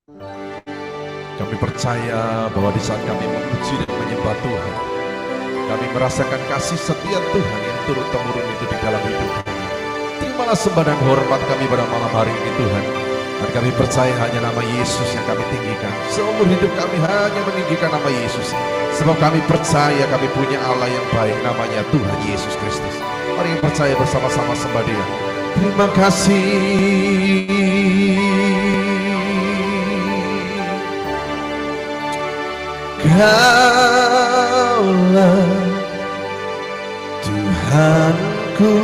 Kami percaya bahwa di saat kami memuji dan menyembah Tuhan, kami merasakan kasih setia Tuhan yang turut-temurun itu di dalam hidup kami. Terimalah sembah dan hormat kami pada malam hari ini Tuhan. Dan kami percaya hanya nama Yesus yang kami tinggikan. Seumur hidup kami hanya meninggikan nama Yesus. Sebab kami percaya kami punya Allah yang baik, namanya Tuhan Yesus Kristus. Mari kita percaya bersama-sama sembah Dia. Terima kasih. Kaulah Tuhanku,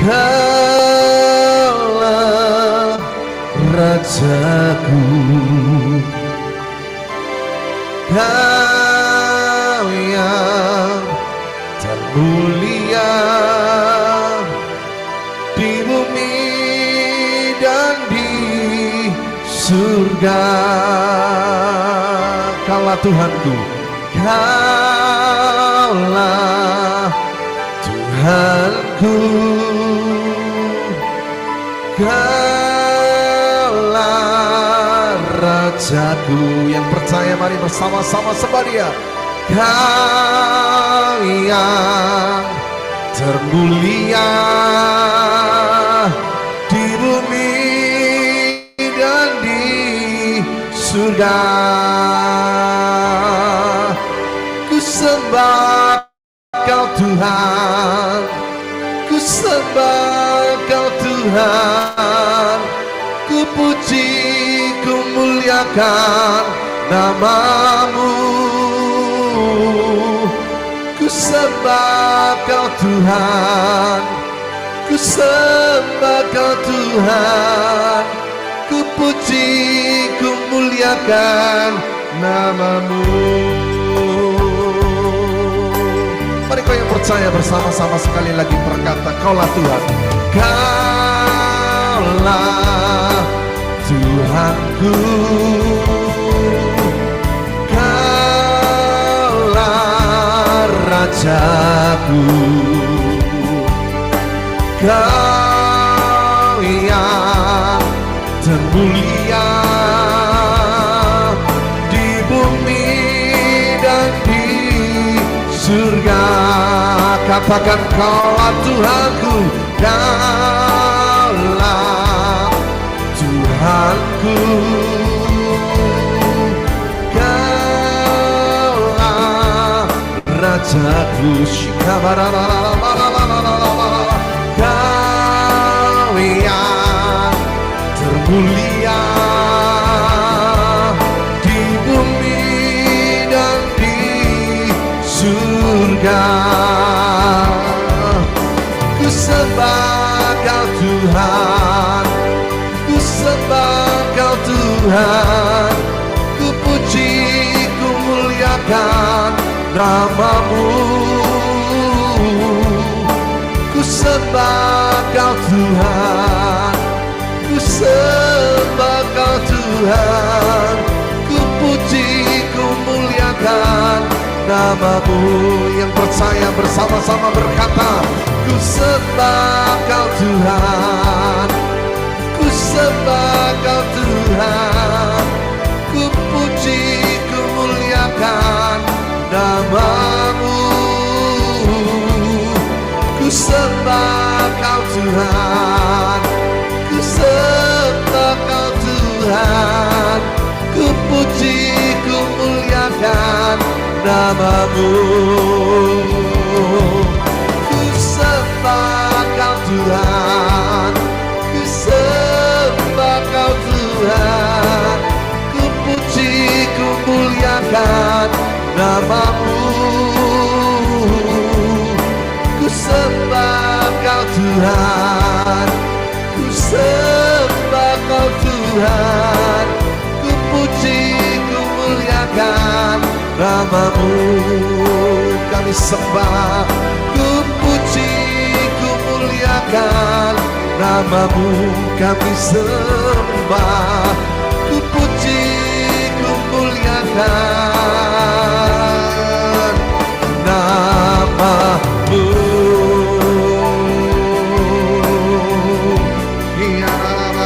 Kaulah Rajaku, Kau yang termulia di bumi dan di surga. Kaulah Tuhanku, Kaulah Tuhanku, Kaulah Rajaku. Yang percaya mari bersama-sama sembah Dia. Kau yang termulia di bumi dan di surga. Ku sembah Kau Tuhan, ku sembah Kau Tuhan, ku puji, ku muliakan nama-Mu. Ku sembah Kau Tuhan, ku sembah Kau Tuhan, ku puji, ku muliakan nama-Mu. Mari kau yang percaya bersama-sama sekali lagi berkata, Kaulah Tuhan, Kaulah Tuhanku, Kaulah Rajaku, Kau yang termulia di bumi dan di surga. Katakan, Kaulah Tuhanku, Kaulah Tuhanku, Kaulah Rajaku, Kau yang termulia di bumi dan di surga. Ku sembah Kau Tuhan, ku sembah Kau Tuhan, ku puji, ku muliakan nama-Mu. Ku sembah Kau Tuhan, ku sembah Kau Tuhan, ku puji, ku muliakan nama-Mu. Yang percaya bersama-sama berkata, ku sembah Kau Tuhan, ku sembah Kau Tuhan, ku puji, ku muliakan nama-Mu. Ku sembah Kau Tuhan, ku sembah Kau Tuhan, ku puji, ku muliakan nama-Mu. Ku sembah Kau Tuhan, ku sembah Kau Tuhan, ku puji, ku muliakan nama-Mu. Ku sembah Kau Tuhan, ku sembah Kau Tuhan, ku puji, ku muliakan nama-Mu. Kami sembah, ku puji, ku muliakan nama-Mu. Kami sembah, ku puji, ku muliakan nama-Mu. Ya Rabbi,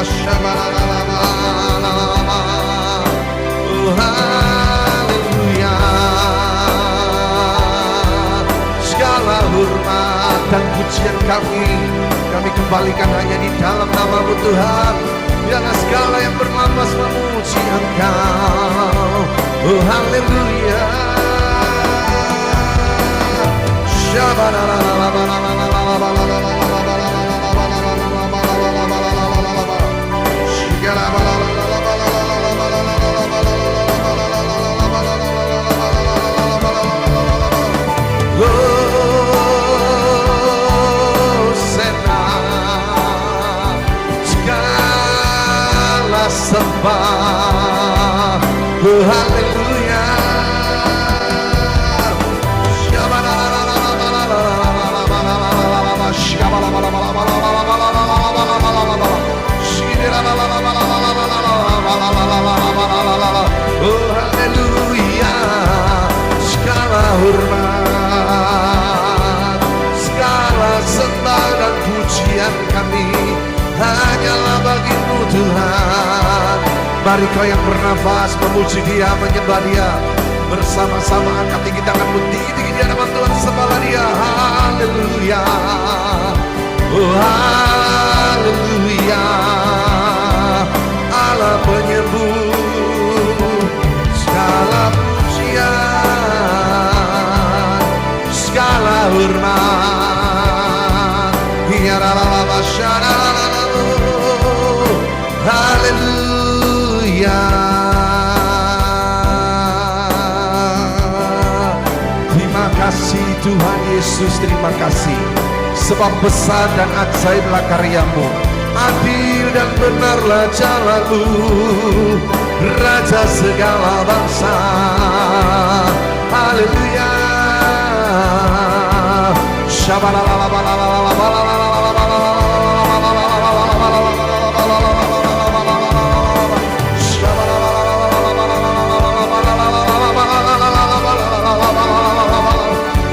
pujian kami kembalikan hanya di dalam nama-Mu Tuhan. Biarlah segala yang bernapas memuji Engkau. Oh haleluya. Sembah, oh haleluya. Oh haleluya. Segala hormat, segala sembah dan pujian kami hanyalah bagi-Mu Tuhan. Mari kau yang bernafas memuji Dia, menyembah Dia. Bersama-sama angkat tinggi tanganmu tinggi-tinggi di hadapan Tuhan, sembahlah Dia. Haleluya. Oh haleluya. Allah penyembuh, segala pujian, segala hormat. Ya Allah, haleluya. Terima kasih Tuhan Yesus, terima kasih. Sebab besar dan ajaiblah karya-Mu, adil dan benarlah jalan-Mu, Raja segala bangsa. Haleluya.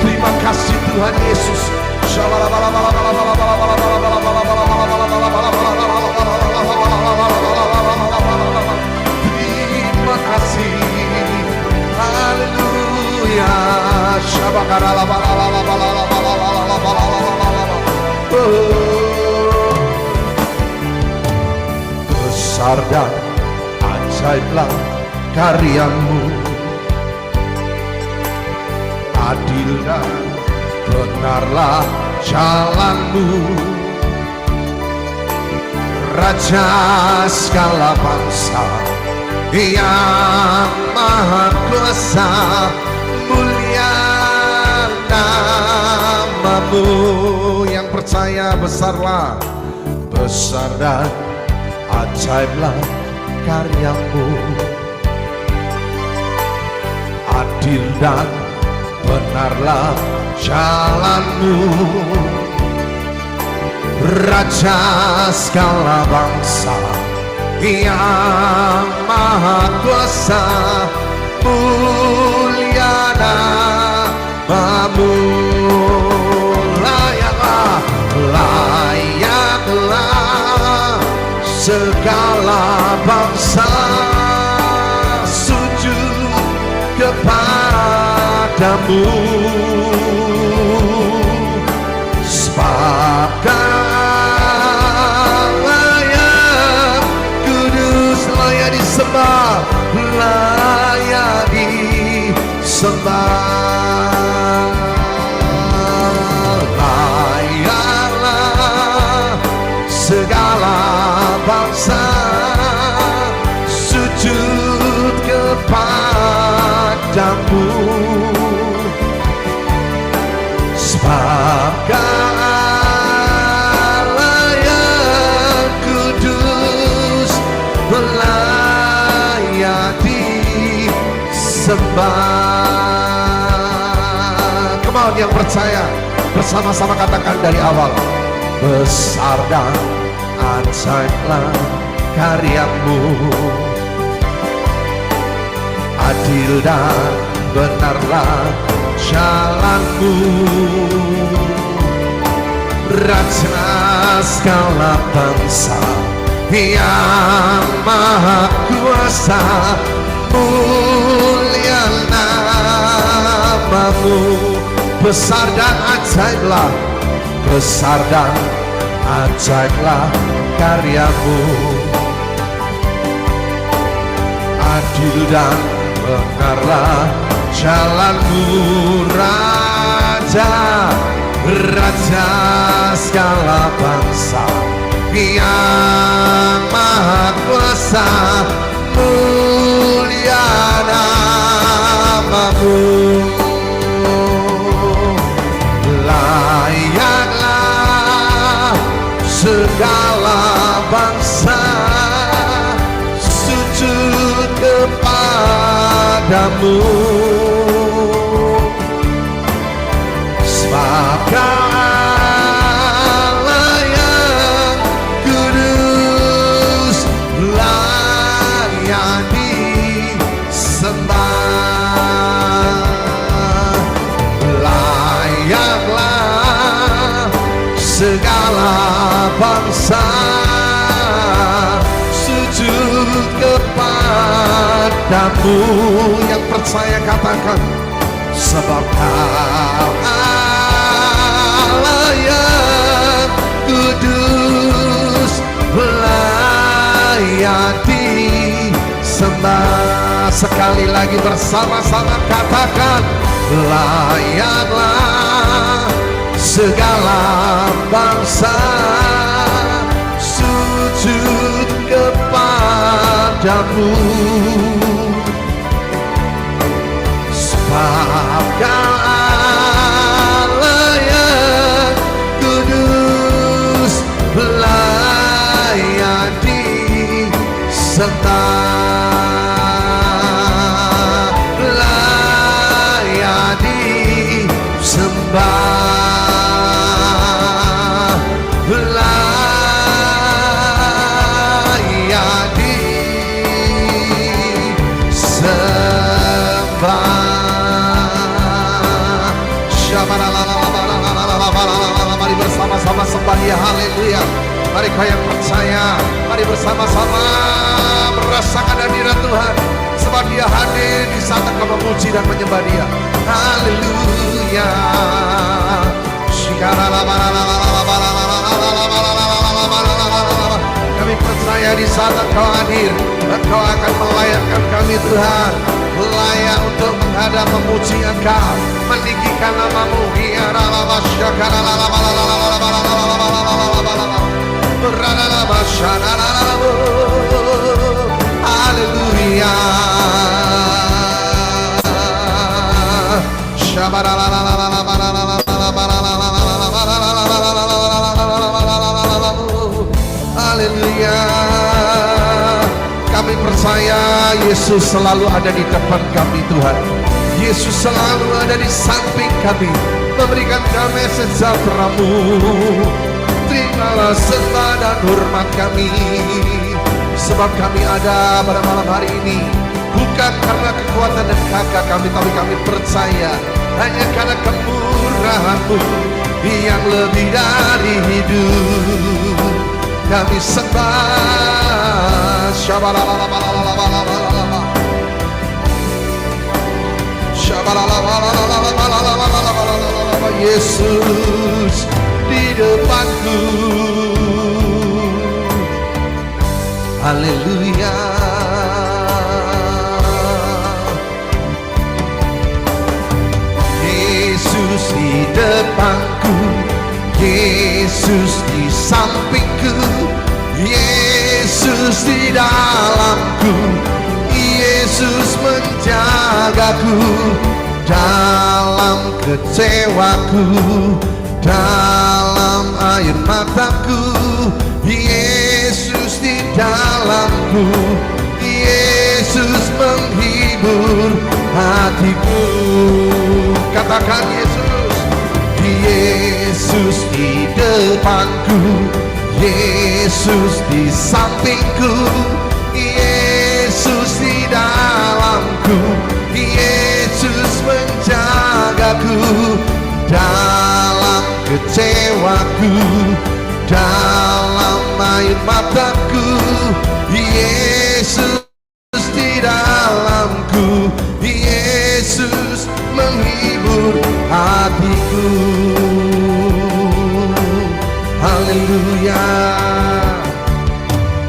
Terima kasih Tuhan Yesus. Terima kasih. Haleluya. Besar dan ajaiblah karya-Mu, adil dan benarlah jalan-Mu, Raja segala bangsa yang maha kuasa, mulia nama-Mu. Yang percaya besarlah, besar dan ajaiblah karya-Mu, adil dan benarlah jalan-Mu, Raja segala bangsa yang maha kuasa, mulia nama-Mu. Layaklah, layaklah segala bangsa sujud kepada-Mu. Sebab layak, kudus, layak disembah, layak disembah. Layaklah segala bangsa sujud kepada-Mu. Sebab layak, kudus, layak disembah. Come on, yang percaya bersama-sama katakan dari awal. Besar dan ajaiblah karya-Mu, adil dan benarlah jalan-Mu, Raja segala bangsa yang maha kuasa, mulia nama-Mu. Besar dan ajaiblah besar dan ajaiblah karyamu, adil dan benarlah jalanmu. Raja, Raja segala bangsa yang maha kuasa, mulia namamu. Layaklah segala bangsa sujud kepadamu, sebab Kau Allah yang kudus, layak disembah. Layaklah segala bangsa sujud kepadamu. Yang percaya katakan, sebab Kau Allah yang kudus, layak disembah. Sekali lagi bersama-sama katakan, layaklah segala bangsa sujud kepadamu, sebab Kau Allah yang kudus, layak disembah, layak disembah, layak disembah. Mari bersama-sama sembah Dia, haleluya. Mari kau yang percaya, mari bersama-sama merasakan hadirat Tuhan, sebab Dia hadir di saat engkau memuji dan menyembah Dia. Haleluya. Kami percaya di saat engkau hadir, engkau akan melayakkan kami Tuhan, layak untuk menghadap memuji Engkau, meninggikan namamu. Haleluya. Haleluya. Kami percaya Yesus selalu ada di depan kami Tuhan. Yesus selalu ada di samping kami, memberikan damai sejahtera-Mu. Terimalah sembah dan hormat kami, sebab kami ada pada malam hari ini bukan karena kekuatan dan gagah kami, tapi kami percaya hanya karena kemurahan-Mu yang lebih dari hidup. Kami sembah, Yesus di depanku. Haleluya. Yesus di depanku, Yesus di sampingku, Yesus di dalamku, Yesus menjagaku dalam kecewaku, dalam air mataku. Yesus di dalamku, Yesus menghibur hatiku. Katakan Yesus. Yesus di depanku, Yesus di sampingku, Yesus di dalamku, Yesus menjagaku dalam kecewaku, dalam air mataku. Yesus di dalamku, Yesus menghibur hatiku. haleluya.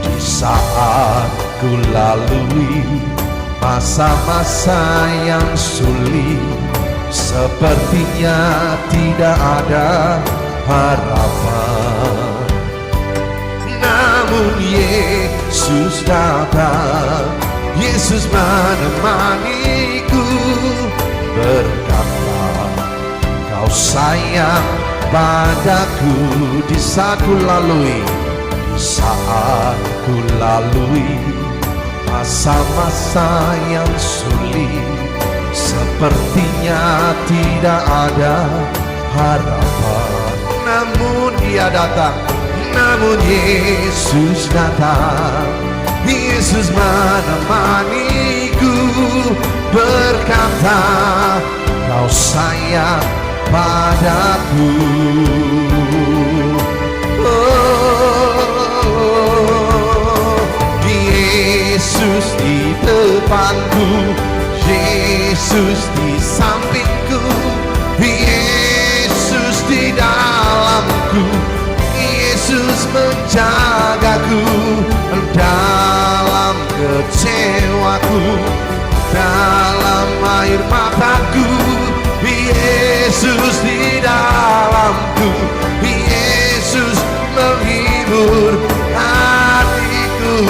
Di saat ku lalui masa-masa yang sulit, sepertinya tidak ada harapan. Namun Yesus datang, Yesus menemaniku, berkata, kau sayang padaku. Di saat ku lalui, di saat ku lalui masa-masa yang sulit, sepertinya tidak ada harapan. Namun Dia datang, namun Yesus datang, Yesus menemaniku, berkata, kau sayang padaku. Oh, Yesus di depanku, Yesus di sampingku, Yesus di dalamku, Yesus menjagaku dalam kecewaku, dalam air mataku, Yesus di dalamku, Yesus menghibur hatiku.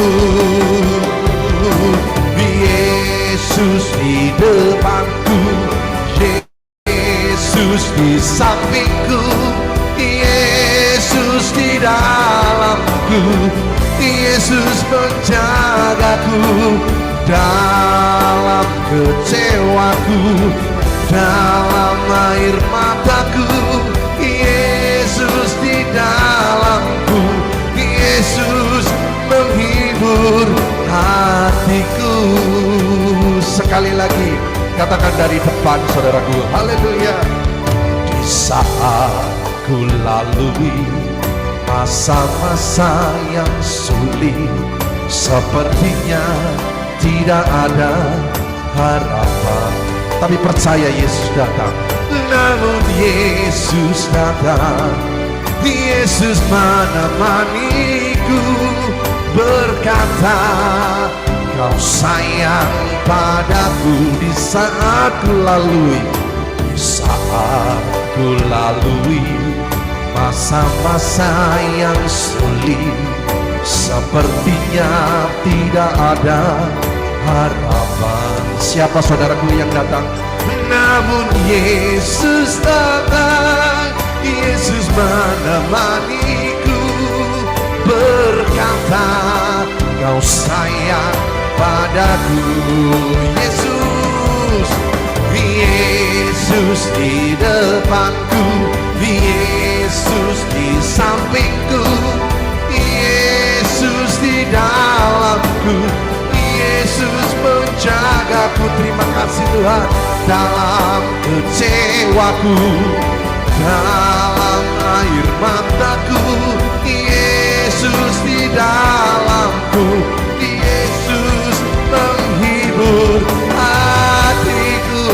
Yesus di depanku, Yesus di sampingku, Yesus di dalamku, Yesus menjagaku dalam kecewaku, dalam air mataku, Yesus di dalamku, Yesus menghibur hatiku. Sekali lagi katakan dari depan saudaraku, haleluya. Di saat ku lalui masa-masa yang sulit, sepertinya tidak ada harapan. Tapi percaya Yesus datang. Namun Yesus datang, Yesus menemaniku, berkata, kau sayang padaku. Di saat ku lalui, di saat ku lalui masa-masa yang sulit, sepertinya tidak ada harapan. Siapa saudaraku yang datang? Namun Yesus datang, Yesus menemaniku, berkata, kau sayang padaku. Yesus, Yesus di depanku, Yesus di sampingku, Yesus di dalamku, Yesus menjagaku. Terima kasih Tuhan. Dalam kecewaku, dalam air mataku, Yesus di dalamku, Yesus menghibur hatiku.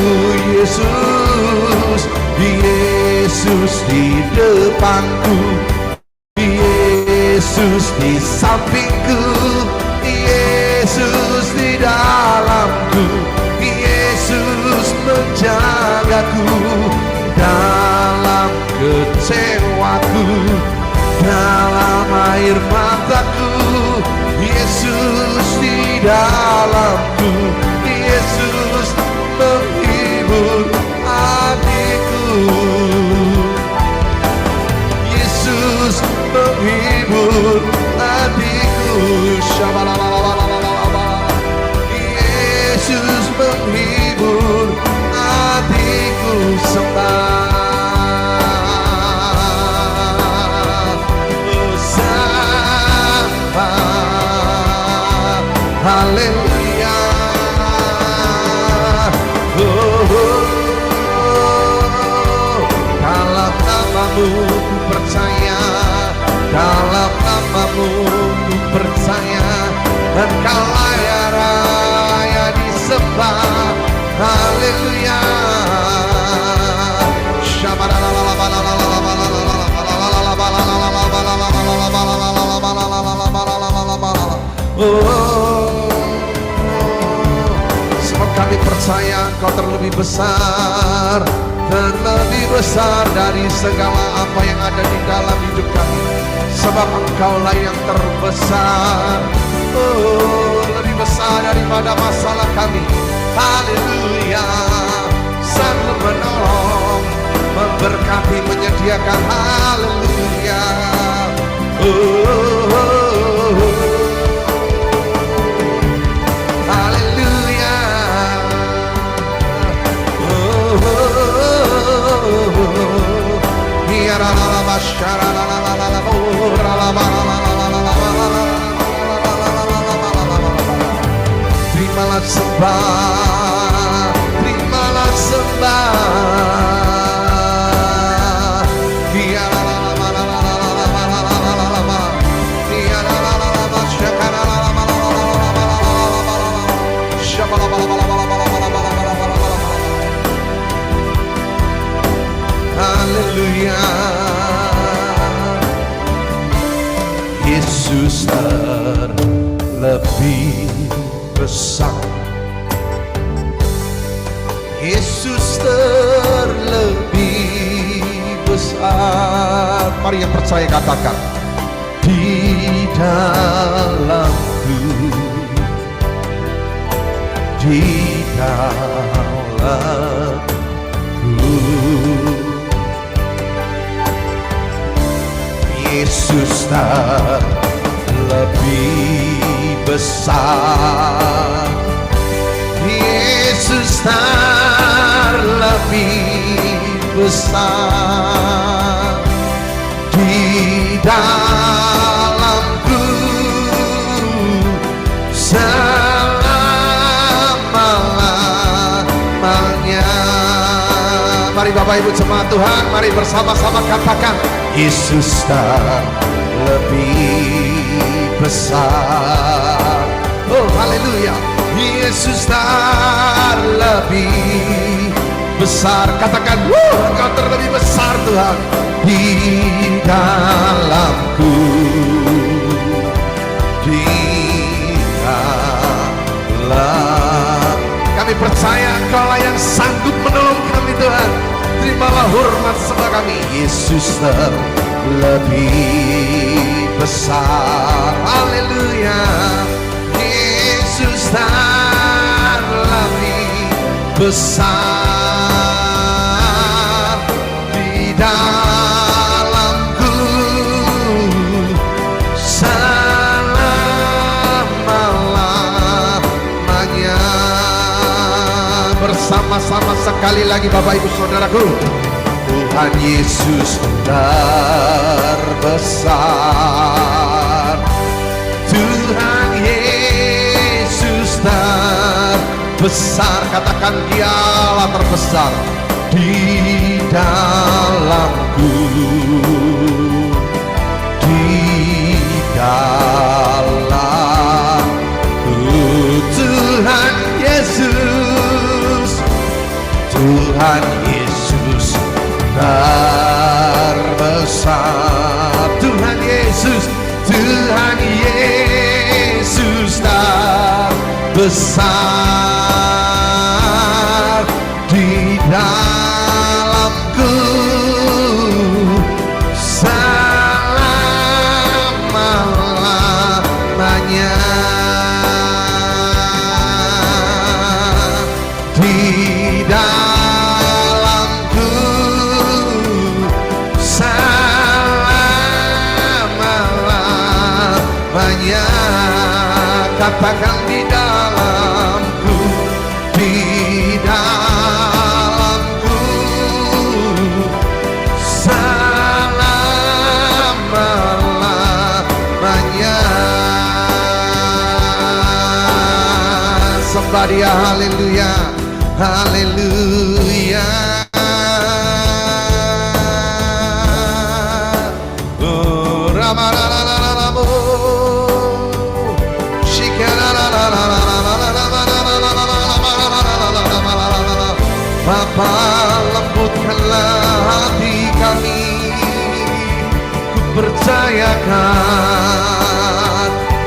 Yesus, Yesus di depanku, Yesus di sampingku, Yesus di dalamku, Yesus menjagaku dalam kecewaku, dalam air mataku, Yesus di dalamku, Yesus menghibur hatiku. Yesus menghibur hatiku. Yesus menghibur hatiku. Sembah, sembah, haleluya. Dalam namamu ku percaya, dalam namamu ku percaya, Engkau layak raya disembah, haleluya. Oh, sebab kami percaya Engkau terlebih besar dan lebih besar dari segala apa yang ada di dalam hidup kami. Sebab Engkaulah yang terbesar. Oh, lebih besar daripada masalah kami. Haleluya. Selalu menolong, memberkati, menyediakan. Haleluya. Haleluya. Terimalah sembah, terimalah sembah. Haleluya. Yesus terlebih besar. Yesus terlebih besar. Mari yang percaya katakan, di dalamku, di dalamku, Yesus terlebih besar. Yesus terlebih besar. Di dalamku selama-lamanya. Mari Bapak Ibu jemaat Tuhan, mari bersama-sama katakan, Yesus terlebih besar. Oh haleluya. Yesus terlebih besar. Katakan, Engkau terlebih besar Tuhan. Di dalamku, di dalam. Kami percaya Engkaulah yang sanggup menolong kami Tuhan. Terimalah hormat sembah kami. Yesus terlebih besar. Haleluya. Yesus terlebih besar. Di dalamku selama-lamanya. Bersama-sama sekali lagi Bapak Ibu Saudaraku. Tuhan Yesus terbesar. Tuhan Yesus terbesar. Katakan, Dialah terbesar. Di dalamku, di dalamku. Tuhan Yesus, Tuhan Yesus terbesar. Tuhan Yesus, Tuhan Yesus terbesar. Di dalamku selama-lamanya. Di dalamku selama-lamanya. Katakan, di dalamku, di dalamku selama-lamanya. Sembah Dia, haleluya, haleluya. Bapa, lembutkanlah hati kami. Ku percayakan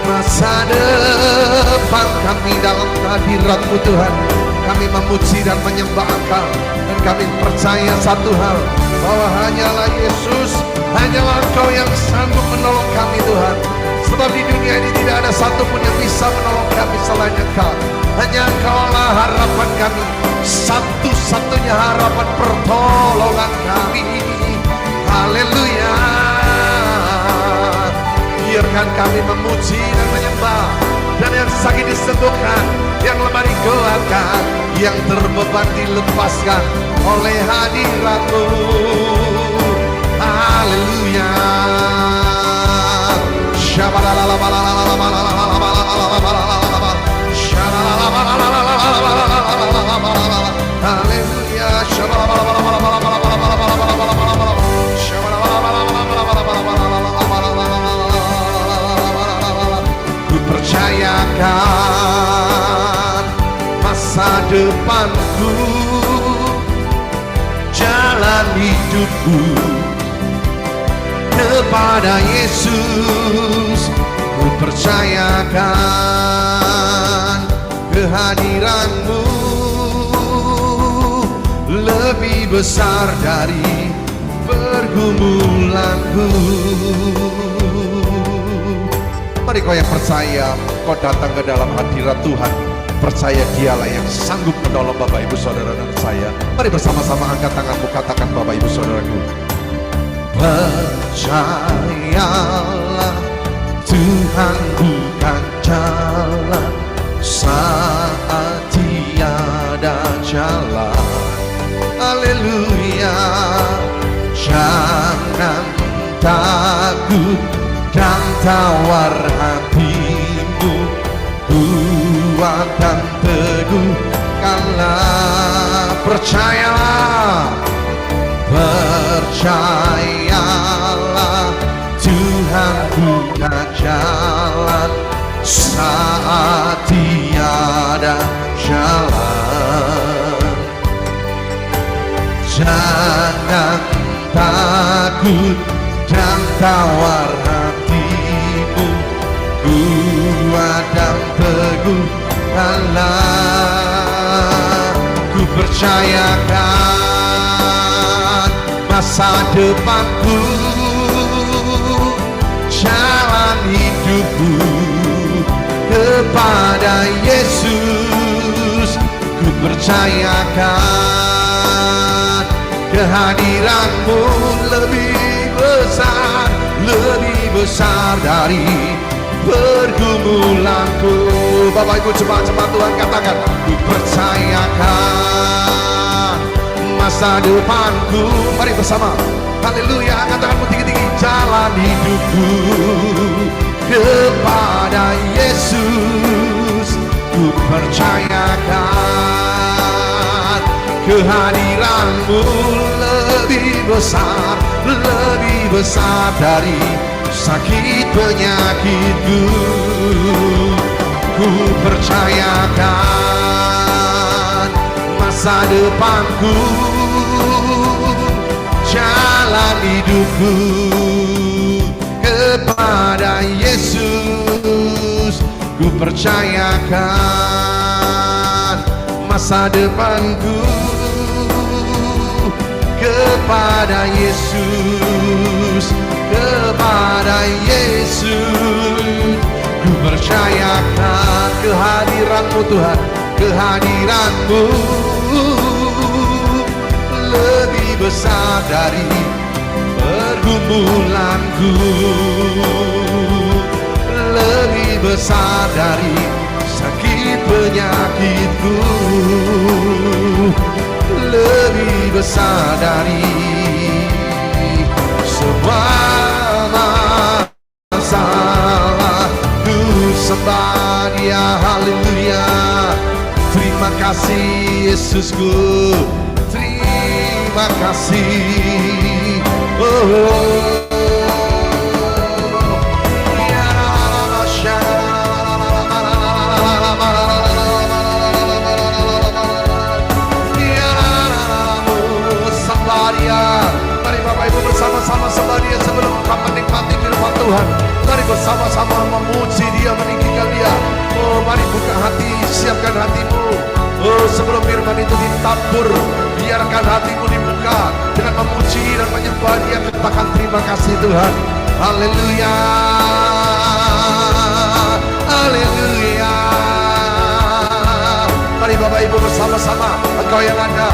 masa depan depan kami dalam hadirat-Mu Tuhan. Kami memuji dan menyembah Engkau, dan kami percaya satu hal, bahwa hanyalah Yesus, hanyalah Engkau yang sanggup menolong kami Tuhan. Sebab di dunia ini tidak ada satupun yang bisa menolong kami selain Engkau. Hanya Engkaulah harapan kami, satu-satunya harapan pertolongan kami. Haleluya. Biarkan kami memuji dan menyembah, dan yang sakit disembuhkan, yang lemah dikuatkan, yang terbeban dilepaskan oleh hadirat-Mu. Haleluya. Ku percayakan masa depanku, jalan hidupku kepada Yesus. Ku percayakan kehadiran-Mu lebih besar dari pergumulanku. Mari kau yang percaya, kau datang ke dalam hadirat Tuhan. Percaya Dialah yang sanggup menolong Bapak Ibu Saudara dan saya. Mari bersama-sama angkat tanganmu, katakan Bapak Ibu Saudaraku. Percayalah Tuhan bukan jalan saat tiada jalan. Haleluya. Jangan takut dan tawar hatimu, kuat dan teguhkanlah. Percayalah, percayalah Tuhan buka jalan saat tiada jalan. Jangan takut dan tawar hatimu, kuat dan teguhkanlah. Ku percayakan masa depanku, jalan hidupku kepada Yesus. Ku percayakan kehadiran-Mu lebih besar dari pergumulanku. Bapak Ibu cepat-cepat Tuhan katakan, ku percayakan masa depanku. Mari bersama, haleluya, angkat tanganmu tinggi-tinggi. Jalan hidupku kepada Yesus. Ku percayakan kehadiran-Mu lebih besar dari sakit penyakitku. Ku percayakan masa depanku, jalan hidupku kepada Yesus. Ku percayakan masa depanku kepada Yesus, kepada Yesus. Ku percayakan kehadiran-Mu Tuhan, kehadiran-Mu lebih besar dari pergumulanku, lebih besar dari sakit penyakitku, lebih besar dari semua masalah. Ku sembah Dia, haleluya. Terima kasih Yesusku, terima kasih. Oh, mari Bapak Ibu bersama-sama sembah Dia sebelum kau menikmati firman Tuhan. Mari bersama-sama memuji Dia, meninggikan Dia. Oh, mari buka hati, siapkan hatimu. Oh, sebelum firman itu ditabur, biarkan hatimu dibuka dengan memuji dan menyembah Dia. Katakan terima kasih Tuhan. Haleluya, haleluya. Mari Bapak Ibu bersama-sama, engkau yang ada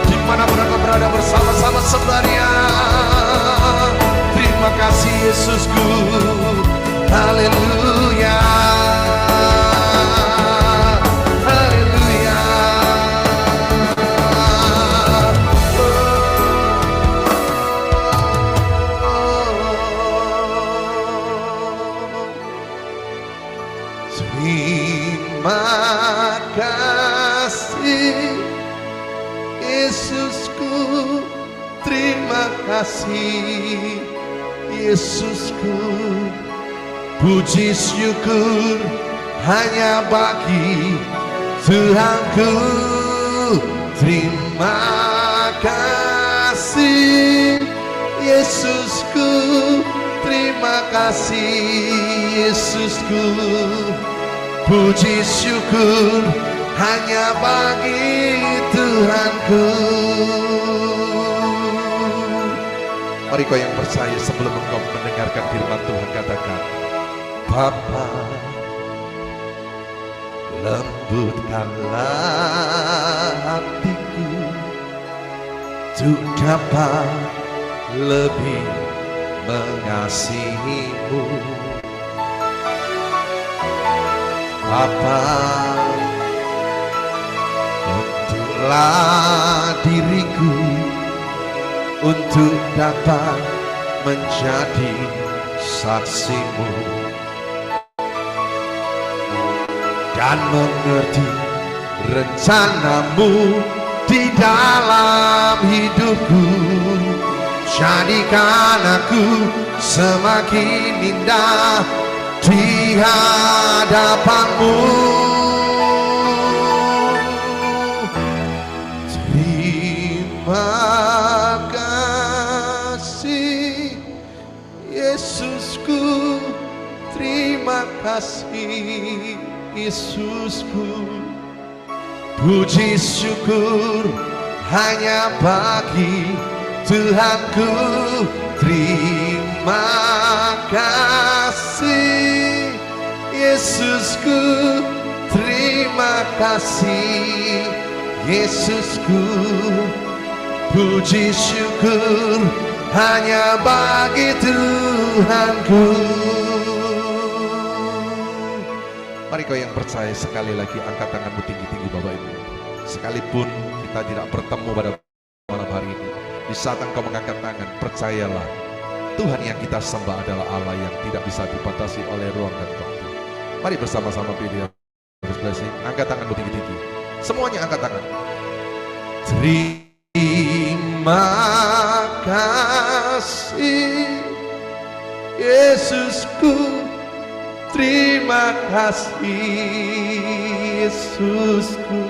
dimanapun engkau berada, bersama-sama sembahnya. Terima kasih Yesusku. Haleluya, haleluya. Terima kasih Yesusku, terima kasih Yesusku. Puji syukur hanya bagi Tuhanku. Terima kasih Yesusku, terima kasih Yesusku. Puji syukur hanya bagi Tuhanku. Mari kau yang percaya, sebelum engkau mendengarkan firman Tuhan, katakan, Bapa, lembutkanlah hatiku untuk dapat lebih mengasihimu. Bapa, bentuklah diriku untuk dapat menjadi saksimu dan mengerti rencanamu di dalam hidupku. Jadikan aku semakin indah di hadapanmu. Terima kasih Yesusku, terima kasih Yesusku. Puji syukur hanya bagi Tuhanku. Terima kasih Yesusku, terima kasih Yesusku. Puji syukur hanya bagi Tuhanku. Mari kau yang percaya, sekali lagi angkat tanganmu tinggi-tinggi Bapak Ibu. Sekalipun kita tidak bertemu pada malam hari ini, di saat engkau mengangkat tangan, percayalah, Tuhan yang kita sembah adalah Allah yang tidak bisa dibatasi oleh ruang dan waktu. Mari bersama-sama pilih blessing. Angkat tanganmu tinggi-tinggi. Semuanya angkat tangan. Terima kasih Yesusku, terima kasih Yesusku.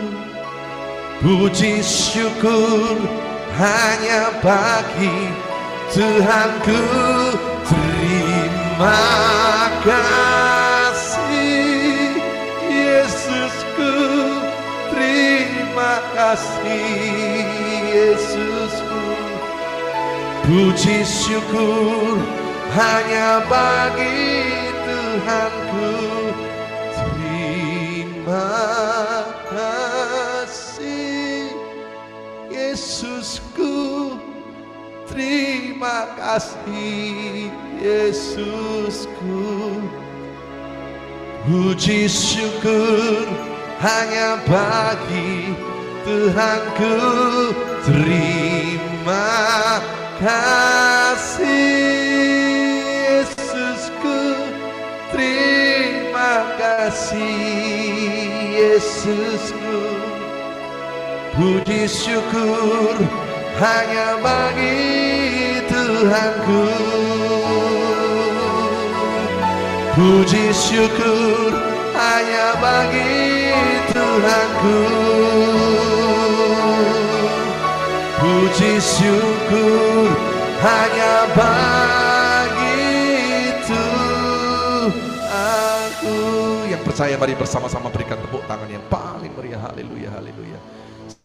Puji syukur hanya bagi Tuhanku. Terima kasih Yesusku, terima kasih Yesusku. Puji syukur hanya bagi Tuhanku. Terima kasih Yesusku, terima kasih Yesusku. Puji syukur hanya bagi Tuhanku. Terima kasih Yesusku, terima kasih Yesusku. Puji syukur hanya bagi Tuhanku. Puji syukur hanya bagi Tuhanku. Puji syukur hanya bagi Tuhanku. Yang percaya, mari bersama-sama berikan tepuk tangan yang paling meriah. Haleluya, haleluya.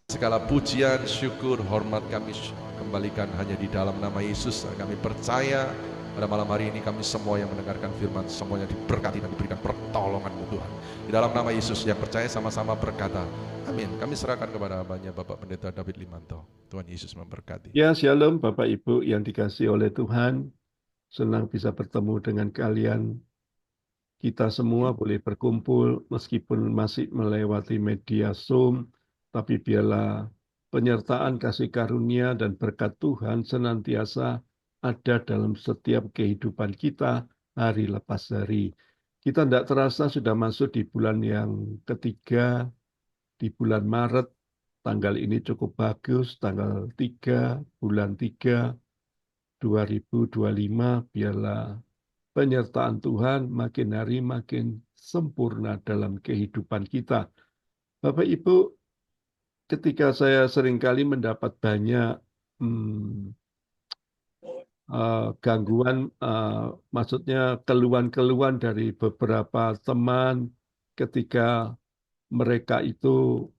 Segala pujian, syukur, hormat kami kembalikan hanya di dalam nama Yesus. Kami percaya pada malam hari ini kami semua yang mendengarkan firman, semuanya diberkati dan diberikan pertolongan-Mu Tuhan. Di dalam nama Yesus, yang percaya sama-sama berkata, amin. Kami serahkan kepada abahnya Bapak Pendeta David Limanto. Tuhan Yesus memberkati. Ya, shalom Bapak Ibu yang dikasihi oleh Tuhan. Senang bisa bertemu dengan kalian. Kita semua boleh berkumpul meskipun masih melewati media Zoom, tapi biarlah penyertaan kasih karunia dan berkat Tuhan senantiasa ada dalam setiap kehidupan kita hari lepas hari. Kita tidak terasa sudah masuk di bulan yang ketiga, di bulan Maret. Tanggal ini cukup bagus, tanggal 3, bulan 3, 2025, biarlah penyertaan Tuhan makin hari makin sempurna dalam kehidupan kita. Bapak Ibu, ketika saya seringkali mendapat banyak gangguan, maksudnya keluhan-keluhan dari beberapa teman ketika mereka itu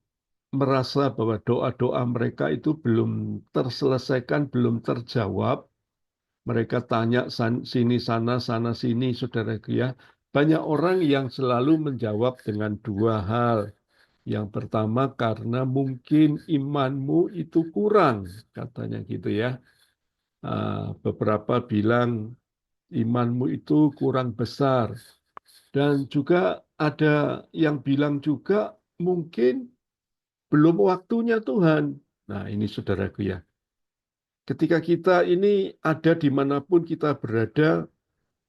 merasa bahwa doa-doa mereka itu belum terselesaikan, belum terjawab. Mereka tanya sini sana sini, saudaraku ya. Banyak orang yang selalu menjawab dengan dua hal. Yang pertama, karena mungkin imanmu itu kurang, katanya gitu ya. Beberapa bilang imanmu itu kurang besar. Dan juga ada yang bilang juga mungkin belum waktunya Tuhan. Nah, ini saudaraku ya. Ketika kita ini ada dimanapun kita berada,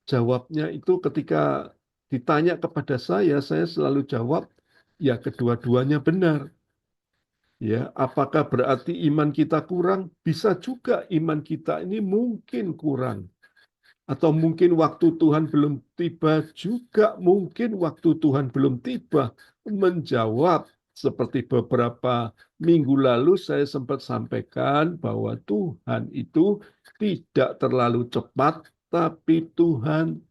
jawabnya itu ketika ditanya kepada saya selalu jawab, ya kedua-duanya benar. Ya, apakah berarti iman kita kurang? Bisa juga iman kita ini mungkin kurang. Atau mungkin waktu Tuhan belum tiba, juga mungkin waktu Tuhan belum tiba. Menjawab seperti beberapa minggu lalu saya sempat sampaikan bahwa Tuhan itu tidak terlalu cepat, tapi Tuhan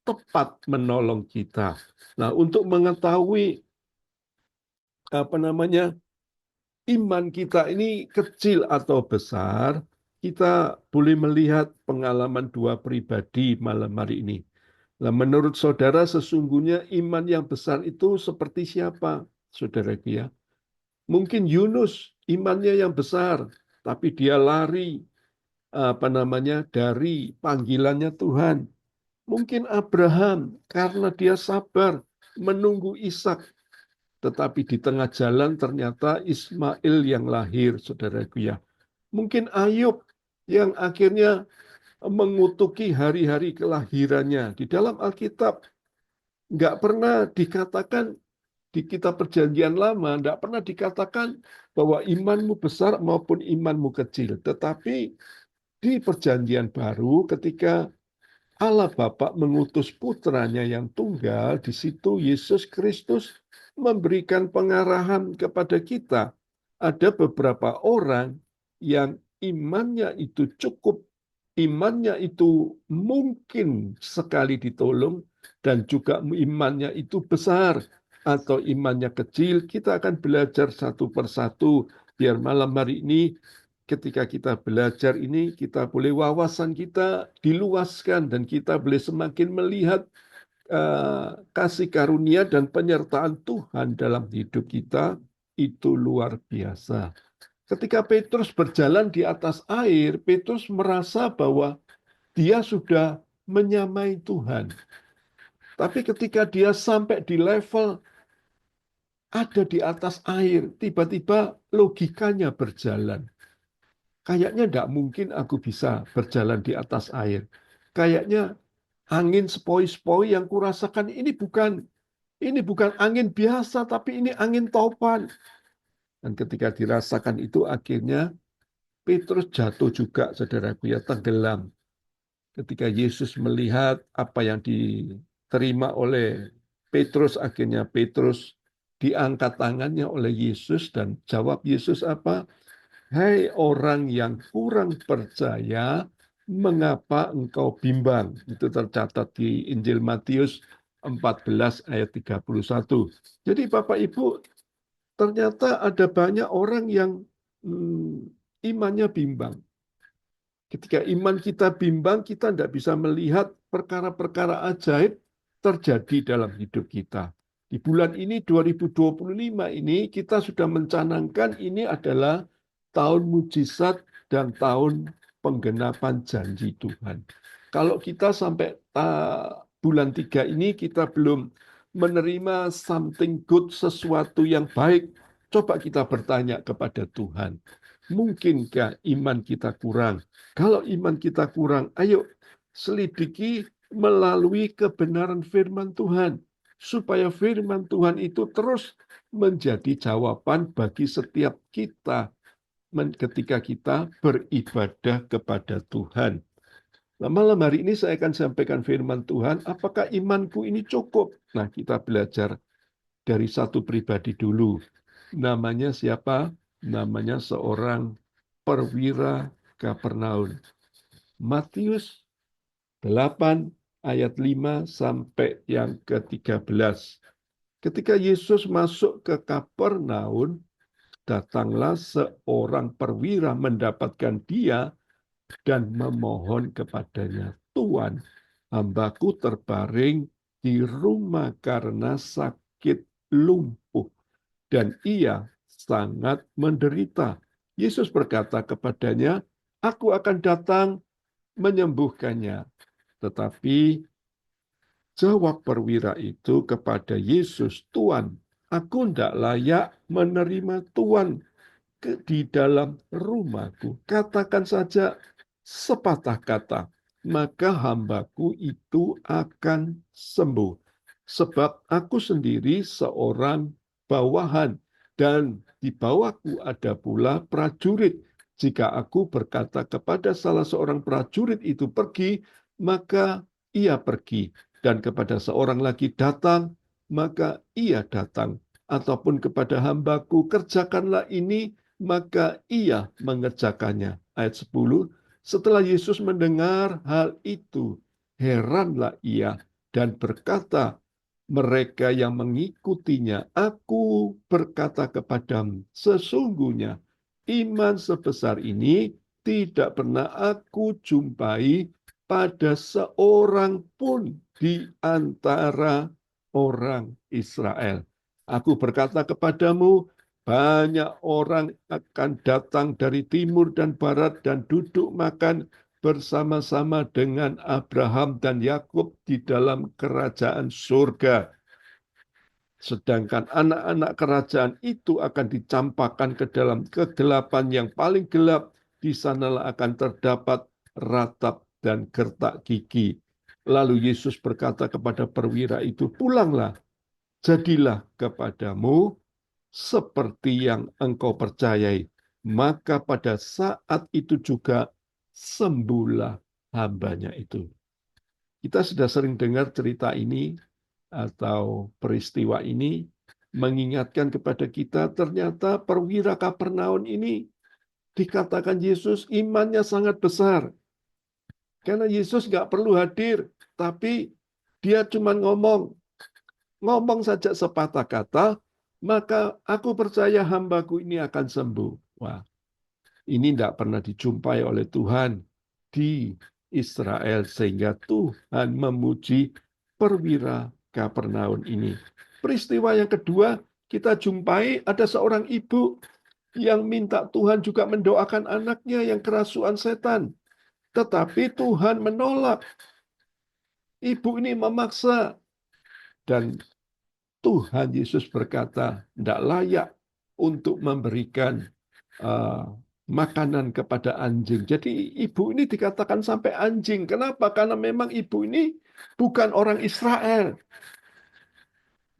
tepat menolong kita. Nah, untuk mengetahui iman kita ini kecil atau besar, kita boleh melihat pengalaman dua pribadi malam hari ini. Nah, menurut saudara sesungguhnya iman yang besar itu seperti siapa, saudara ya? Mungkin Yunus imannya yang besar, tapi dia lari dari panggilannya Tuhan. Mungkin Abraham karena dia sabar menunggu Ishak, tetapi di tengah jalan ternyata Ismail yang lahir, saudaraku ya. Mungkin Ayub yang akhirnya mengutuki hari-hari kelahirannya. Di dalam Alkitab nggak pernah dikatakan, di kitab perjanjian lama nggak pernah dikatakan bahwa imanmu besar maupun imanmu kecil. Tetapi di perjanjian baru ketika Allah Bapa mengutus putranya yang tunggal, di situ Yesus Kristus memberikan pengarahan kepada kita. Ada beberapa orang yang imannya itu cukup, imannya itu mungkin sekali ditolong, dan juga imannya itu besar atau imannya kecil. Kita akan belajar satu persatu, biar malam hari ini ketika kita belajar ini, kita boleh wawasan kita diluaskan dan kita boleh semakin melihat kasih karunia dan penyertaan Tuhan dalam hidup kita itu luar biasa. Ketika Petrus berjalan di atas air, Petrus merasa bahwa dia sudah menyamai Tuhan. Tapi ketika dia sampai di level ada di atas air, tiba-tiba logikanya berjalan. Kayaknya tidak mungkin aku bisa berjalan di atas air. Kayaknya angin sepoi-sepoi yang kurasakan ini bukan angin biasa, tapi ini angin topan. Dan ketika dirasakan itu akhirnya Petrus jatuh juga, saudaraku ya, tenggelam. Ketika Yesus melihat apa yang diterima oleh Petrus, akhirnya Petrus diangkat tangannya oleh Yesus dan jawab Yesus apa? Hai orang yang kurang percaya, mengapa engkau bimbang? Itu tercatat di Injil Matius 14 ayat 31. Jadi Bapak Ibu, ternyata ada banyak orang yang imannya bimbang. Ketika iman kita bimbang, kita tidak bisa melihat perkara-perkara ajaib terjadi dalam hidup kita. Di bulan ini 2025 ini kita sudah mencanangkan ini adalah tahun mujizat dan tahun penggenapan janji Tuhan. Kalau kita sampai bulan 3 ini kita belum menerima something good, sesuatu yang baik, coba kita bertanya kepada Tuhan, mungkinkah iman kita kurang? Kalau iman kita kurang, ayo selidiki melalui kebenaran firman Tuhan, supaya firman Tuhan itu terus menjadi jawaban bagi setiap kita ketika kita beribadah kepada Tuhan. Nah, malam hari ini saya akan sampaikan firman Tuhan, apakah imanku ini cukup? Nah, kita belajar dari satu pribadi dulu. Namanya siapa? Namanya seorang perwira Kapernaum. Matius 8 ayat 5 sampai yang ke-13. Ketika Yesus masuk ke Kapernaum, datanglah seorang perwira mendapatkan dia dan memohon kepadanya, "Tuan, hambaku terbaring di rumah karena sakit lumpuh, dan ia sangat menderita." Yesus berkata kepadanya, "Aku akan datang menyembuhkannya." Tetapi jawab perwira itu kepada Yesus, "Tuan, aku tidak layak menerima Tuan di dalam rumahku. Katakan saja sepatah kata, maka hambaku itu akan sembuh. Sebab aku sendiri seorang bawahan, dan di bawahku ada pula prajurit. Jika aku berkata kepada salah seorang prajurit itu pergi, maka ia pergi. Dan kepada seorang lagi datang, maka ia datang. Ataupun kepada hambaku, kerjakanlah ini, maka ia mengerjakannya." Ayat 10, setelah Yesus mendengar hal itu, heranlah ia dan berkata, mereka yang mengikutinya, "Aku berkata kepadamu, sesungguhnya iman sebesar ini tidak pernah aku jumpai pada seorang pun di antara orang Israel. Aku berkata kepadamu, banyak orang akan datang dari timur dan barat dan duduk makan bersama-sama dengan Abraham dan Yakub di dalam kerajaan surga. Sedangkan anak-anak kerajaan itu akan dicampakkan ke dalam kegelapan yang paling gelap. Di sanalah akan terdapat ratap dan gertak gigi. Lalu Yesus berkata kepada perwira itu, "Pulanglah, jadilah kepadamu seperti yang engkau percayai." Maka pada saat itu juga sembuhlah hambanya itu. Kita sudah sering dengar cerita ini atau peristiwa ini mengingatkan kepada kita, ternyata perwira Kapernaum ini dikatakan Yesus imannya sangat besar. Karena Yesus nggak perlu hadir, tapi dia cuma ngomong saja sepatah kata, maka aku percaya hambaku ini akan sembuh. Wah, ini tidak pernah dijumpai oleh Tuhan di Israel, sehingga Tuhan memuji perwira Kapernaum ini. Peristiwa yang kedua, kita jumpai ada seorang ibu yang minta Tuhan juga mendoakan anaknya yang kerasukan setan. Tetapi Tuhan menolak. Ibu ini memaksa. Dan Tuhan Yesus berkata, tidak layak untuk memberikan makanan kepada anjing. Jadi ibu ini dikatakan sampai anjing. Kenapa? Karena memang ibu ini bukan orang Israel.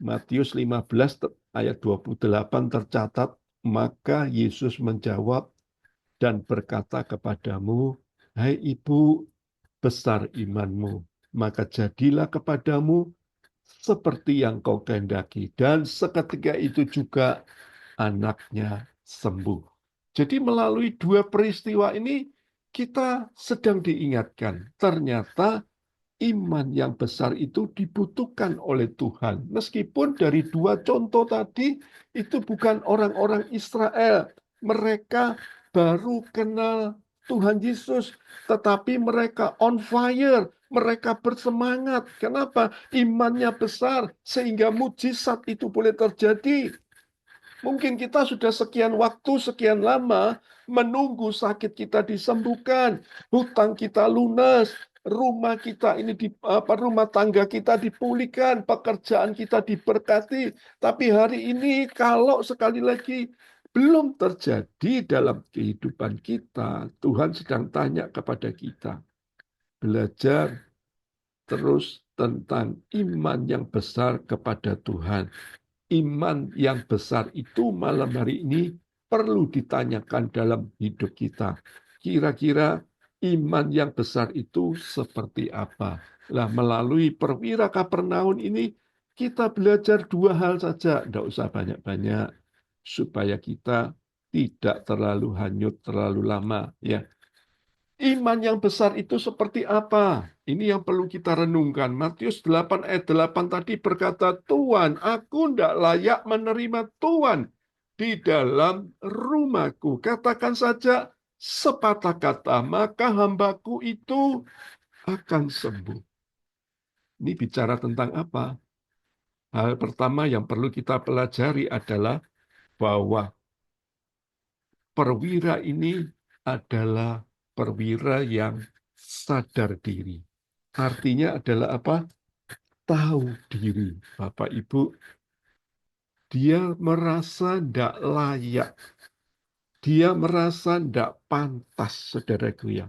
Matius 15 ayat 28 tercatat, maka Yesus menjawab dan berkata kepadamu, "Hai ibu, besar imanmu, maka jadilah kepadamu seperti yang kau kehendaki." Dan seketika itu juga anaknya sembuh. Jadi melalui dua peristiwa ini kita sedang diingatkan, ternyata iman yang besar itu dibutuhkan oleh Tuhan. Meskipun dari dua contoh tadi itu bukan orang-orang Israel. Mereka baru kenal Tuhan Yesus, tetapi mereka on fire, mereka bersemangat. Kenapa? Imannya besar sehingga mujizat itu boleh terjadi. Mungkin kita sudah sekian waktu, sekian lama menunggu sakit kita disembuhkan, hutang kita lunas, rumah kita ini rumah tangga kita dipulihkan, pekerjaan kita diberkati. Tapi hari ini kalau sekali lagi belum terjadi dalam kehidupan kita, Tuhan sedang tanya kepada kita, belajar terus tentang iman yang besar kepada Tuhan. Iman yang besar itu malam hari ini perlu ditanyakan dalam hidup kita. Kira-kira iman yang besar itu seperti apa? Lah, melalui perwira Kapernaum ini kita belajar dua hal saja, tidak usah banyak-banyak, supaya kita tidak terlalu hanyut terlalu lama. Ya, iman yang besar itu seperti apa? Ini yang perlu kita renungkan. Matius 8 ayat 8 tadi berkata, Tuhan, aku tidak layak menerima Tuhan di dalam rumahku. Katakan saja sepatah kata, maka hambaku itu akan sembuh. Ini bicara tentang apa? Hal pertama yang perlu kita pelajari adalah bahwa perwira ini adalah perwira yang sadar diri. Artinya adalah apa? Tahu diri. Bapak Ibu, dia merasa tidak layak. Dia merasa tidak pantas, saudaraku ya.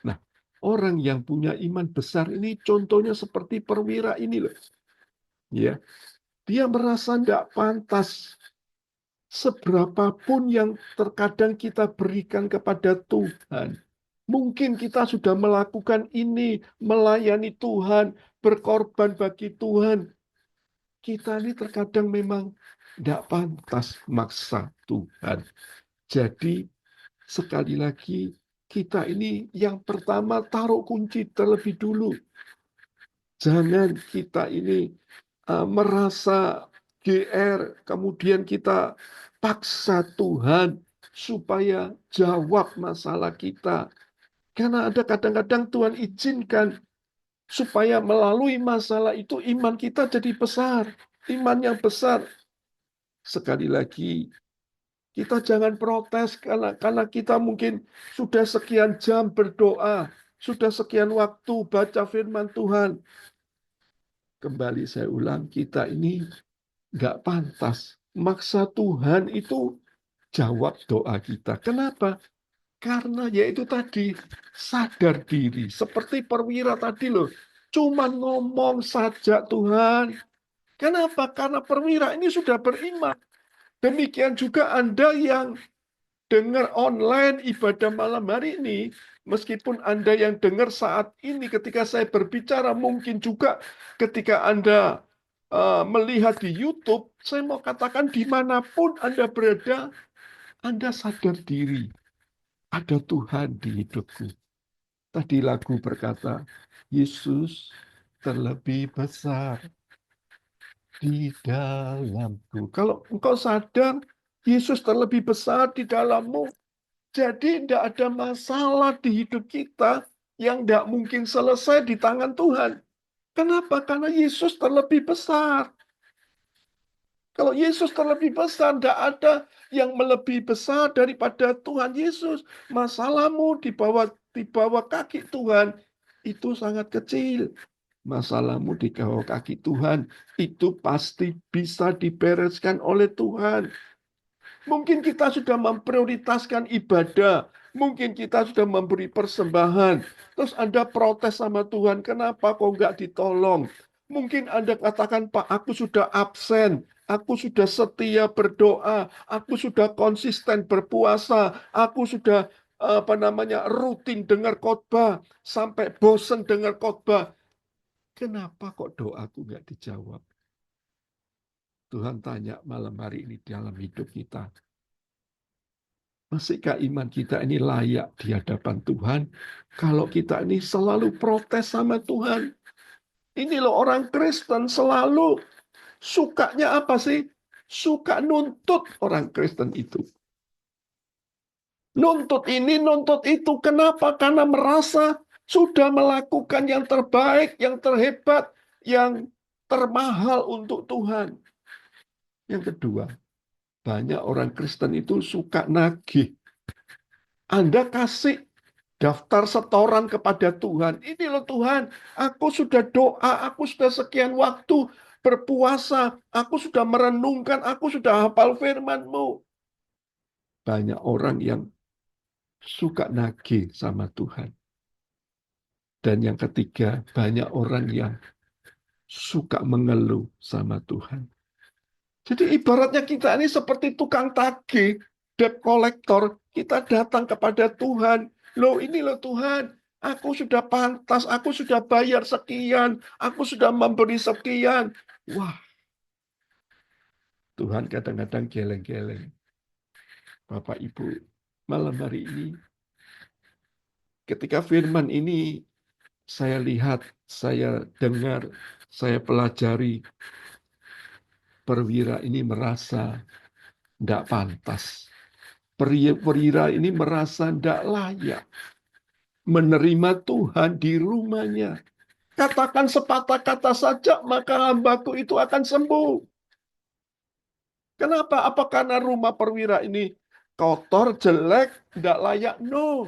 Nah, orang yang punya iman besar ini contohnya seperti perwira ini loh. Ya, dia merasa tidak pantas. Seberapapun yang terkadang kita berikan kepada Tuhan, mungkin kita sudah melakukan ini, melayani Tuhan, berkorban bagi Tuhan. Kita ini terkadang memang tidak pantas maksa Tuhan. Jadi, sekali lagi, kita ini yang pertama taruh kunci terlebih dulu. Jangan kita ini merasa GR, kemudian kita paksa Tuhan supaya jawab masalah kita. Karena ada kadang-kadang Tuhan izinkan supaya melalui masalah itu iman kita jadi besar. Iman yang besar. Sekali lagi, kita jangan protes karena kita mungkin sudah sekian jam berdoa, sudah sekian waktu baca firman Tuhan. Kembali saya ulang, kita ini nggak pantas. Maksa Tuhan itu jawab doa kita. Kenapa? Karena yaitu tadi, sadar diri. Seperti perwira tadi loh. Cuman ngomong saja Tuhan. Kenapa? Karena perwira ini sudah beriman. Demikian juga Anda yang dengar online ibadah malam hari ini, meskipun Anda yang dengar saat ini ketika saya berbicara, mungkin juga ketika Anda melihat di YouTube, saya mau katakan dimanapun Anda berada, Anda sadar diri, ada Tuhan di hidupku. Tadi lagu berkata, Yesus terlebih besar di dalamku. Kalau engkau sadar, Yesus terlebih besar di dalammu, jadi tidak ada masalah di hidup kita yang tidak mungkin selesai di tangan Tuhan. Kenapa? Karena Yesus terlebih besar. Kalau Yesus terlebih besar, tidak ada yang melebihi besar daripada Tuhan Yesus. Masalahmu di bawah kaki Tuhan itu sangat kecil. Masalahmu di bawah kaki Tuhan itu pasti bisa dibereskan oleh Tuhan. Mungkin kita sudah memprioritaskan ibadah. Mungkin kita sudah memberi persembahan. Terus Anda protes sama Tuhan, kenapa kok nggak ditolong? Mungkin Anda katakan, Pak, aku sudah absen. Aku sudah setia berdoa. Aku sudah konsisten berpuasa. Aku sudah rutin dengar khotbah. Sampai bosen dengar khotbah. Kenapa kok doaku nggak dijawab? Tuhan tanya malam hari ini dalam hidup kita. Masihkah iman kita ini layak di hadapan Tuhan? Kalau kita ini selalu protes sama Tuhan. Ini loh orang Kristen selalu sukanya apa sih? Suka nuntut orang Kristen itu. Nuntut ini, nuntut itu. Kenapa? Karena merasa sudah melakukan yang terbaik, yang terhebat, yang termahal untuk Tuhan. Yang kedua, banyak orang Kristen itu suka nagih. Anda kasih daftar setoran kepada Tuhan. Ini loh Tuhan, aku sudah doa, aku sudah sekian waktu berpuasa, aku sudah merenungkan, aku sudah hafal firman-Mu. Banyak orang yang suka nagih sama Tuhan. Dan yang ketiga, banyak orang yang suka mengeluh sama Tuhan. Jadi ibaratnya kita ini seperti tukang tagih, debt collector. Kita datang kepada Tuhan. Loh ini loh Tuhan, aku sudah pantas, aku sudah bayar sekian, aku sudah memberi sekian. Wah, Tuhan kadang-kadang geleng-geleng. Bapak Ibu, malam hari ini, ketika firman ini saya lihat, saya dengar, saya pelajari, perwira ini merasa tidak pantas. Perwira ini merasa tidak layak menerima Tuhan di rumahnya. Katakan sepatah kata saja, maka hambaku itu akan sembuh. Kenapa? Apa karena rumah perwira ini kotor, jelek, tidak layak? No.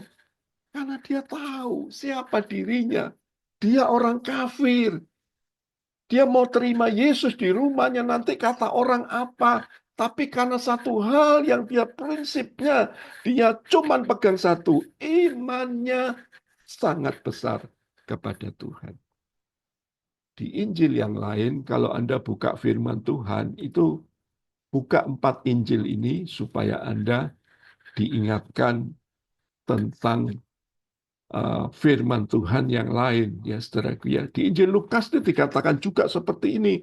Karena dia tahu siapa dirinya. Dia orang kafir. Dia mau terima Yesus di rumahnya, nanti kata orang apa. Tapi karena satu hal yang dia prinsipnya, dia cuman pegang satu. Imannya sangat besar kepada Tuhan. Di Injil yang lain, kalau Anda buka firman Tuhan, itu buka 4 Injil ini supaya Anda diingatkan tentang firman Tuhan yang lain. Ya, saudaraku ya. Di Injil Lukas itu dikatakan juga seperti ini.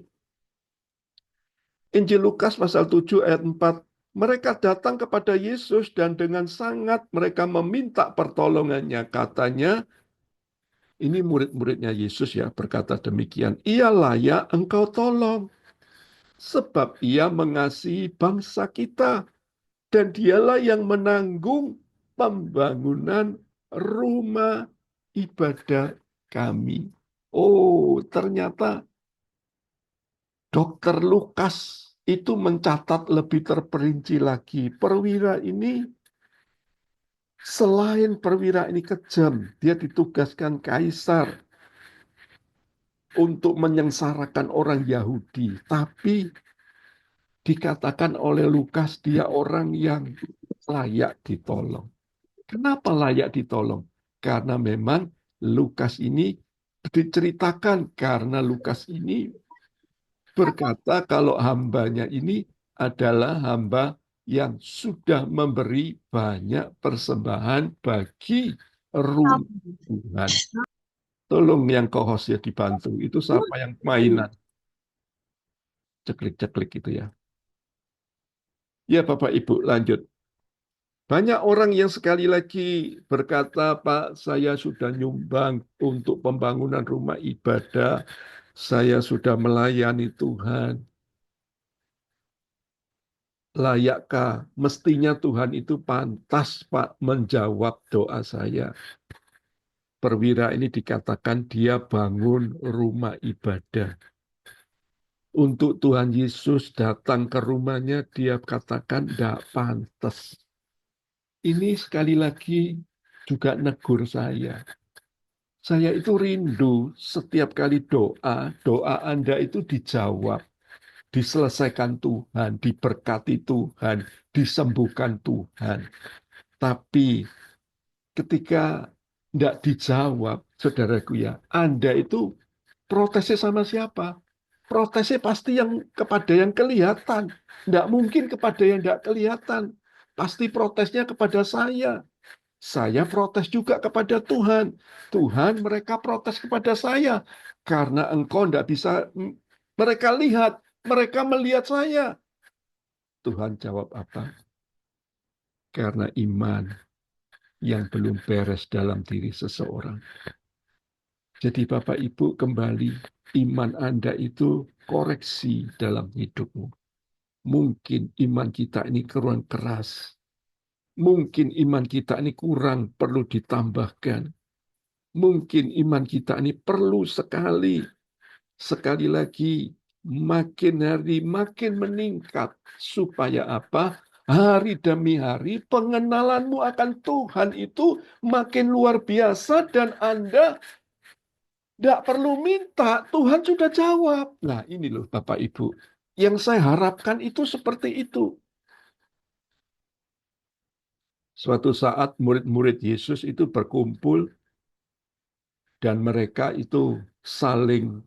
Injil Lukas pasal 7 ayat 4. Mereka datang kepada Yesus dan dengan sangat mereka meminta pertolongannya. Katanya, ini murid-muridnya Yesus ya berkata demikian. Ia layak engkau tolong. Sebab ia mengasihi bangsa kita. Dan dialah yang menanggung pembangunan rumah ibadah kami. Oh, ternyata Dokter Lukas itu mencatat lebih terperinci lagi. Perwira ini, selain perwira ini kejam, dia ditugaskan kaisar untuk menyengsarakan orang Yahudi. Tapi dikatakan oleh Lukas dia orang yang layak ditolong. Kenapa layak ditolong? Karena memang Lukas ini diceritakan karena Lukas ini berkata kalau hambanya ini adalah hamba yang sudah memberi banyak persembahan bagi rumah Tuhan. Tolong yang co-host ya dibantu. Itu siapa yang mainan? Ceklik-ceklik itu ya. Ya Bapak Ibu lanjut. Banyak orang yang sekali lagi berkata, Pak, saya sudah nyumbang untuk pembangunan rumah ibadah. Saya sudah melayani Tuhan. Layakkah? Mestinya Tuhan itu pantas, Pak, menjawab doa saya. Perwira ini dikatakan dia bangun rumah ibadah. Untuk Tuhan Yesus datang ke rumahnya, dia katakan tidak pantas. Ini sekali lagi juga negur saya. Saya itu rindu setiap kali doa, doa Anda itu dijawab, diselesaikan Tuhan, diberkati Tuhan, disembuhkan Tuhan. Tapi ketika tidak dijawab, saudaraku ya, Anda itu protesnya sama siapa? Protesnya pasti yang kepada yang kelihatan. Tidak mungkin kepada yang tidak kelihatan. Pasti protesnya kepada saya. Saya protes juga kepada Tuhan. Tuhan, mereka protes kepada saya. Karena engkau tidak bisa mereka lihat. Mereka melihat saya. Tuhan jawab apa? Karena iman yang belum beres dalam diri seseorang. Jadi Bapak Ibu kembali, iman Anda itu koreksi dalam hidupmu. Mungkin iman kita ini kurang keras. Mungkin iman kita ini kurang perlu ditambahkan. Mungkin iman kita ini perlu sekali lagi, makin hari makin meningkat. Supaya apa? Hari demi hari pengenalanmu akan Tuhan itu makin luar biasa dan Anda tidak perlu minta, Tuhan sudah jawab. Nah ini loh Bapak Ibu, yang saya harapkan itu seperti itu. Suatu saat murid-murid Yesus itu berkumpul dan mereka itu saling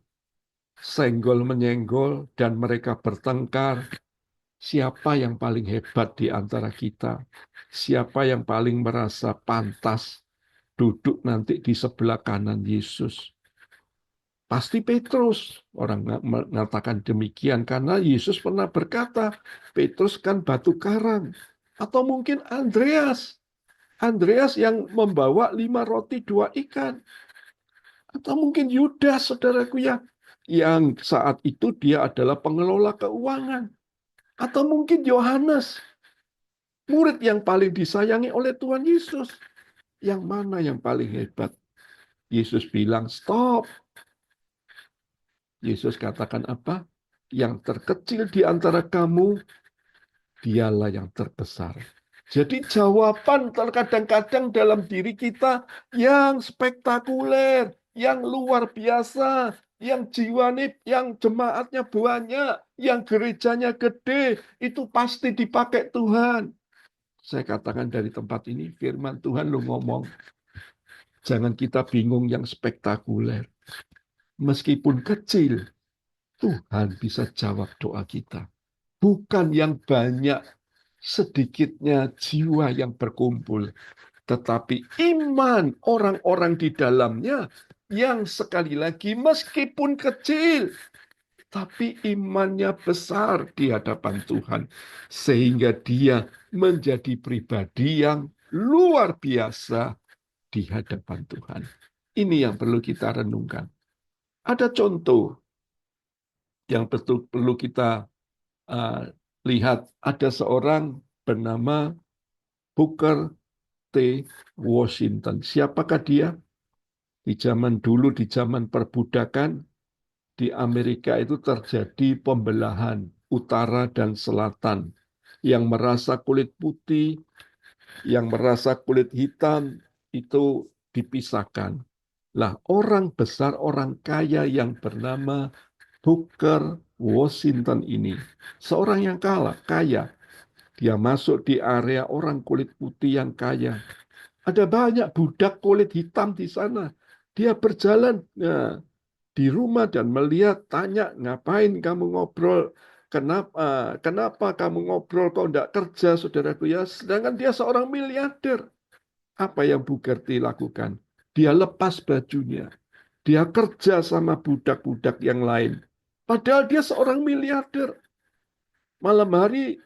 senggol-menyenggol dan mereka bertengkar. Siapa yang paling hebat di antara kita? Siapa yang paling merasa pantas duduk nanti di sebelah kanan Yesus? Pasti Petrus. Orang mengatakan demikian karena Yesus pernah berkata, Petrus kan batu karang. Atau mungkin Andreas. Andreas yang membawa 5 roti 2 ikan. Atau mungkin Yudas, saudaraku ya. Yang saat itu dia adalah pengelola keuangan. Atau mungkin Yohanes, murid yang paling disayangi oleh Tuhan Yesus. Yang mana yang paling hebat? Yesus bilang, stop. Yesus katakan apa? Yang terkecil di antara kamu, dialah yang terbesar. Jadi jawaban terkadang-kadang dalam diri kita yang spektakuler, yang luar biasa, yang jiwanya, yang jemaatnya banyak, yang gerejanya gede, itu pasti dipakai Tuhan. Saya katakan dari tempat ini, firman Tuhan lu ngomong, jangan kita bingung yang spektakuler. Meskipun kecil, Tuhan bisa jawab doa kita. Bukan yang banyak, sedikitnya jiwa yang berkumpul. Tetapi iman orang-orang di dalamnya yang sekali lagi meskipun kecil, tapi imannya besar di hadapan Tuhan. Sehingga dia menjadi pribadi yang luar biasa di hadapan Tuhan. Ini yang perlu kita renungkan. Ada contoh yang betul perlu kita uh, lihat. Ada seorang bernama Booker T. Washington. Siapakah dia? Di zaman dulu, di zaman perbudakan, di Amerika itu terjadi pembelahan utara dan selatan. Yang merasa kulit putih, yang merasa kulit hitam, itu dipisahkan. Lah, orang besar, orang kaya yang bernama Booker Washington ini, seorang yang kaya. Dia masuk di area orang kulit putih yang kaya. Ada banyak budak kulit hitam di sana. Dia berjalan di rumah dan melihat, tanya, ngapain kamu ngobrol? Kenapa kamu ngobrol kok tidak kerja, saudaraku ya? Sedangkan dia seorang miliarder. Apa yang Bugatti lakukan? Dia lepas bajunya. Dia kerja sama budak-budak yang lain. Padahal dia seorang miliarder. Malam hari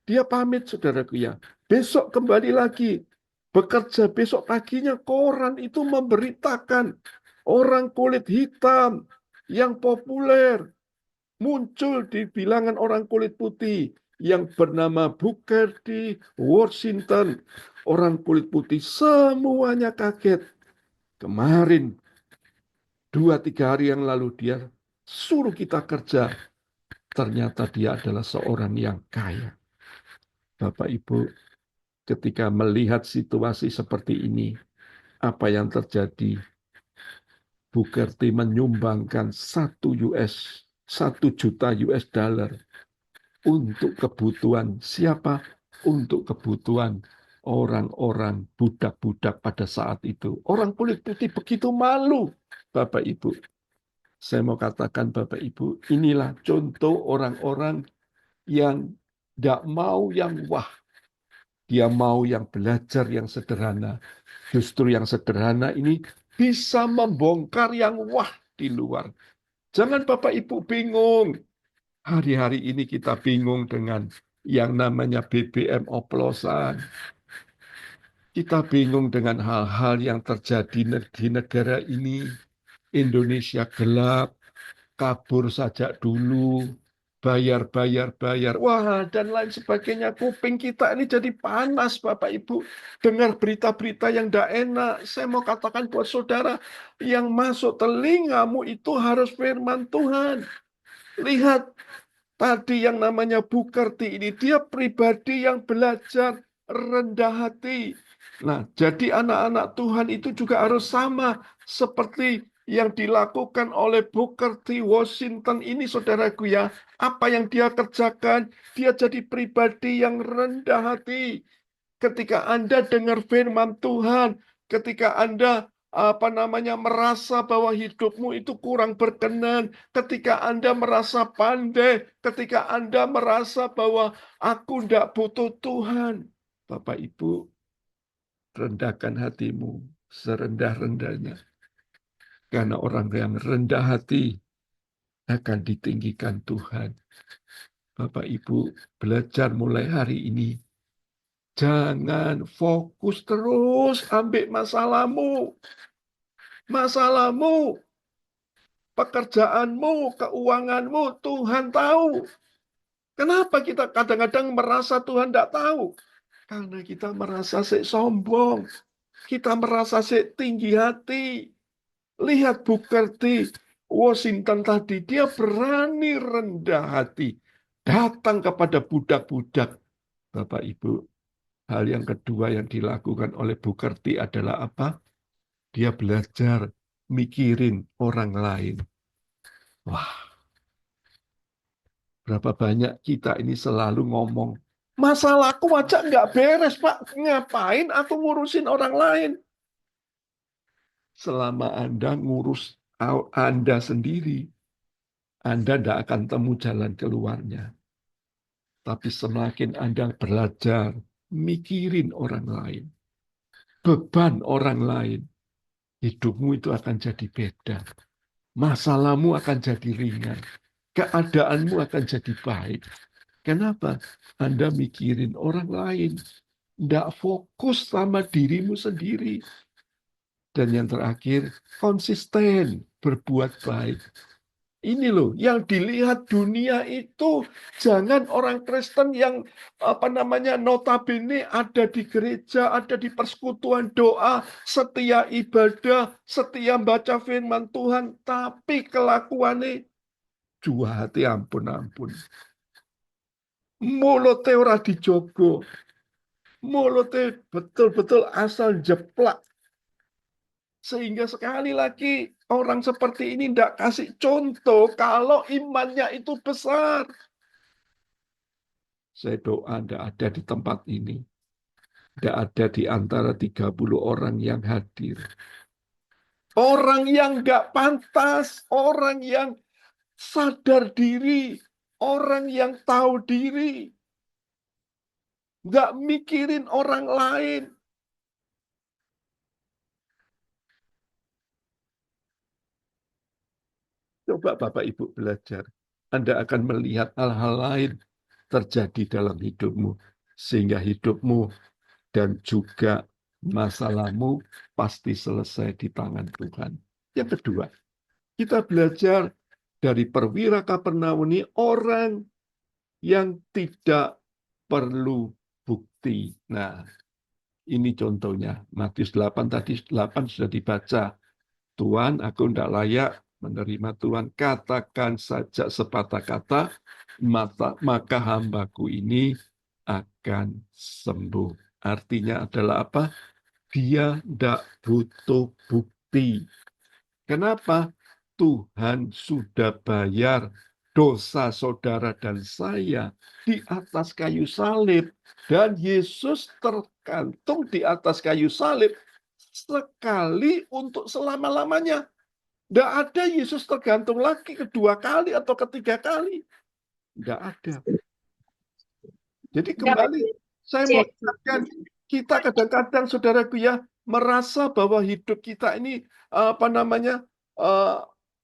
dia pamit, saudaraku ya. Besok kembali lagi. Bekerja besok paginya koran itu memberitakan orang kulit hitam yang populer muncul di bilangan orang kulit putih yang bernama Booker T. Washington. Orang kulit putih semuanya kaget. Kemarin 2-3 hari yang lalu dia suruh kita kerja. Ternyata dia adalah seorang yang kaya. Bapak Ibu, ketika melihat situasi seperti ini, apa yang terjadi? Booker T menyumbangkan 1 juta US dollar untuk kebutuhan siapa? Untuk kebutuhan orang-orang budak-budak pada saat itu. Orang kulit putih begitu malu, Bapak Ibu. Saya mau katakan Bapak Ibu, inilah contoh orang-orang yang tidak mau yang wah. Dia mau yang belajar yang sederhana. Justru yang sederhana ini bisa membongkar yang wah di luar. Jangan Bapak Ibu bingung. Hari-hari ini kita bingung dengan yang namanya BBM oplosan. Kita bingung dengan hal-hal yang terjadi di negara ini. Indonesia gelap, kabur saja dulu, bayar, bayar, bayar. Wah, dan lain sebagainya. Kuping kita ini jadi panas, Bapak Ibu. Dengar berita-berita yang tidak enak. Saya mau katakan buat saudara, yang masuk telingamu itu harus firman Tuhan. Lihat, tadi yang namanya Bukerti ini, dia pribadi yang belajar rendah hati. Nah, jadi anak-anak Tuhan itu juga harus sama seperti yang dilakukan oleh Booker T. Washington ini, saudaraku ya. Apa yang dia kerjakan, dia jadi pribadi yang rendah hati. Ketika Anda dengar firman Tuhan, ketika Anda merasa bahwa hidupmu itu kurang berkenan, ketika Anda merasa pandai, ketika Anda merasa bahwa aku tidak butuh Tuhan, Bapak Ibu, rendahkan hatimu serendah-rendahnya. Karena orang yang rendah hati akan ditinggikan Tuhan. Bapak Ibu, belajar mulai hari ini. Jangan fokus terus ambil masalahmu. Masalahmu, pekerjaanmu, keuanganmu, Tuhan tahu. Kenapa kita kadang-kadang merasa Tuhan tidak tahu? Karena kita merasa sombong. Kita merasa tinggi hati. Lihat Booker T. Washington tadi, dia berani rendah hati. Datang kepada budak-budak. Bapak Ibu, hal yang kedua yang dilakukan oleh Booker T adalah apa? Dia belajar mikirin orang lain. Wah, berapa banyak kita ini selalu ngomong, masalahku aja nggak beres, Pak. Ngapain aku ngurusin orang lain? Selama Anda ngurus Anda sendiri, Anda tidak akan temu jalan keluarnya. Tapi semakin Anda belajar mikirin orang lain, beban orang lain, hidupmu itu akan jadi beda. Masalahmu akan jadi ringan. Keadaanmu akan jadi baik. Kenapa? Anda mikirin orang lain. Tidak fokus sama dirimu sendiri. Dan yang terakhir, konsisten berbuat baik. Ini loh, yang dilihat dunia itu jangan orang Kristen yang notabene ada di gereja, ada di persekutuan doa, setia ibadah, setia baca firman Tuhan, tapi kelakuannya jua hati ampun-ampun. Mulute ora dijogo. Mulute betul-betul asal jeplak. Sehingga sekali lagi orang seperti ini tidak kasih contoh kalau imannya itu besar. Saya doa tidak ada di tempat ini. Tidak ada di antara 30 orang yang hadir. Orang yang nggak pantas, orang yang sadar diri, orang yang tahu diri. Nggak mikirin orang lain. Coba Bapak Ibu belajar. Anda akan melihat hal-hal lain terjadi dalam hidupmu. Sehingga hidupmu dan juga masalahmu pasti selesai di tangan Tuhan. Yang kedua, kita belajar dari perwira Kapernaum ini orang yang tidak perlu bukti. Nah, ini contohnya. Matius 8 tadi 8 sudah dibaca. Tuhan, aku tidak layak menerima Tuhan. Katakan saja sepatah kata, maka hambaku ini akan sembuh. Artinya adalah apa? Dia tidak butuh bukti. Kenapa? Tuhan sudah bayar dosa saudara dan saya di atas kayu salib. Dan Yesus tergantung di atas kayu salib sekali untuk selama-lamanya. Tidak ada Yesus tergantung lagi kedua kali atau ketiga kali. Tidak ada. Jadi kembali, saya mau katakan, kita kadang-kadang, saudaraku ya, merasa bahwa hidup kita ini,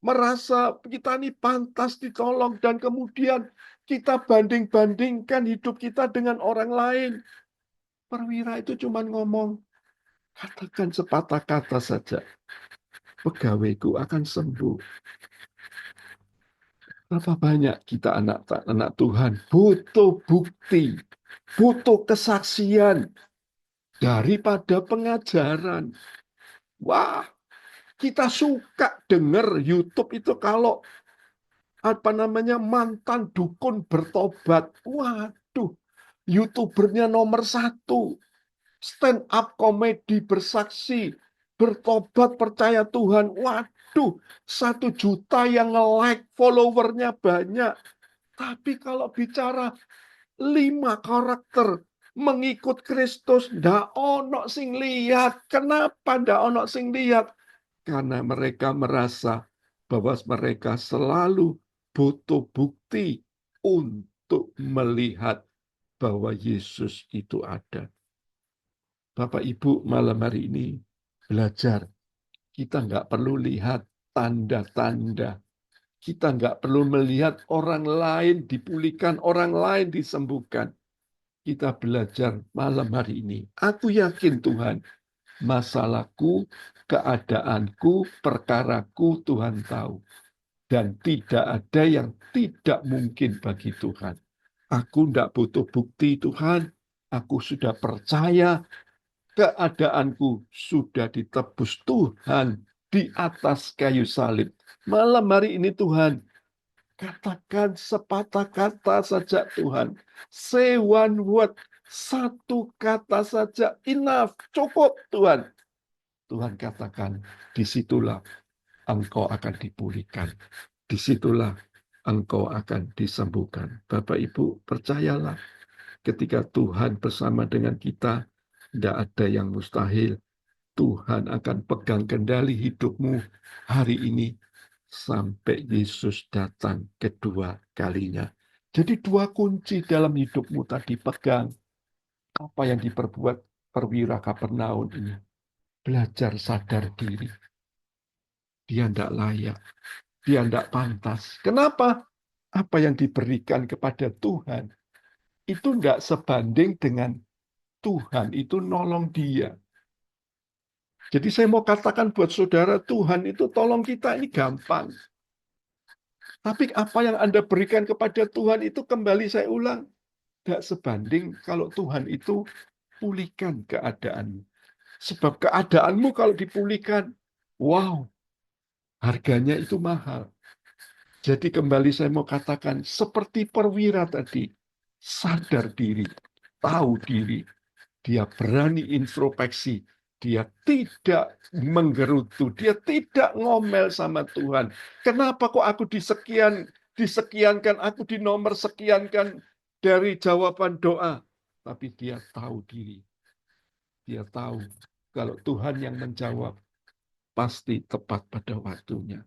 merasa kita ini pantas ditolong, dan kemudian kita banding-bandingkan hidup kita dengan orang lain. Perwira itu cuma ngomong, katakan sepatah kata saja. pegawaiku akan sembuh. Berapa banyak kita anak-anak Tuhan butuh bukti, butuh kesaksian daripada pengajaran. Wah, kita suka dengar YouTube itu kalau mantan dukun bertobat. Waduh, YouTubernya nomor 1. Stand up komedi bersaksi, bertobat percaya Tuhan. Waduh, 1 juta yang nge-like, followernya banyak. Tapi kalau bicara 5 karakter mengikut Kristus, ndak ono sing lihat. Kenapa ndak ono sing lihat? Karena mereka merasa bahwa mereka selalu butuh bukti untuk melihat bahwa Yesus itu ada. Bapak Ibu, malam hari ini belajar. Kita nggak perlu lihat tanda-tanda. Kita nggak perlu melihat orang lain dipulihkan, orang lain disembuhkan. Kita belajar malam hari ini. Aku yakin Tuhan, masalahku, keadaanku, perkaraku Tuhan tahu. Dan tidak ada yang tidak mungkin bagi Tuhan. Aku tidak butuh bukti Tuhan. Aku sudah percaya keadaanku sudah ditebus Tuhan di atas kayu salib. Malam hari ini Tuhan, katakan sepatah kata saja Tuhan. Say one word, 1 kata saja, enough, cukup Tuhan. Tuhan katakan, disitulah engkau akan dipulihkan. Disitulah engkau akan disembuhkan. Bapak Ibu, percayalah ketika Tuhan bersama dengan kita, tidak ada yang mustahil. Tuhan akan pegang kendali hidupmu hari ini sampai Yesus datang kedua kalinya. Jadi 2 kunci dalam hidupmu tadi pegang. Apa yang diperbuat perwira Kapernaum ini? Belajar sadar diri. Dia tidak layak. Dia tidak pantas. Kenapa? Apa yang diberikan kepada Tuhan itu tidak sebanding dengan Tuhan itu nolong dia. Jadi saya mau katakan buat saudara, Tuhan itu tolong kita ini gampang. Tapi apa yang Anda berikan kepada Tuhan itu kembali saya ulang. Tidak sebanding kalau Tuhan itu pulihkan keadaanmu. Sebab keadaanmu kalau dipulihkan, wow, harganya itu mahal. Jadi kembali saya mau katakan, seperti perwira tadi, sadar diri, tahu diri, dia berani introspeksi, dia tidak menggerutu, dia tidak ngomel sama Tuhan. Kenapa kok aku disekiankan, aku di nomor sekiankan dari jawaban doa. Tapi dia tahu diri. Dia tahu kalau Tuhan yang menjawab, pasti tepat pada waktunya.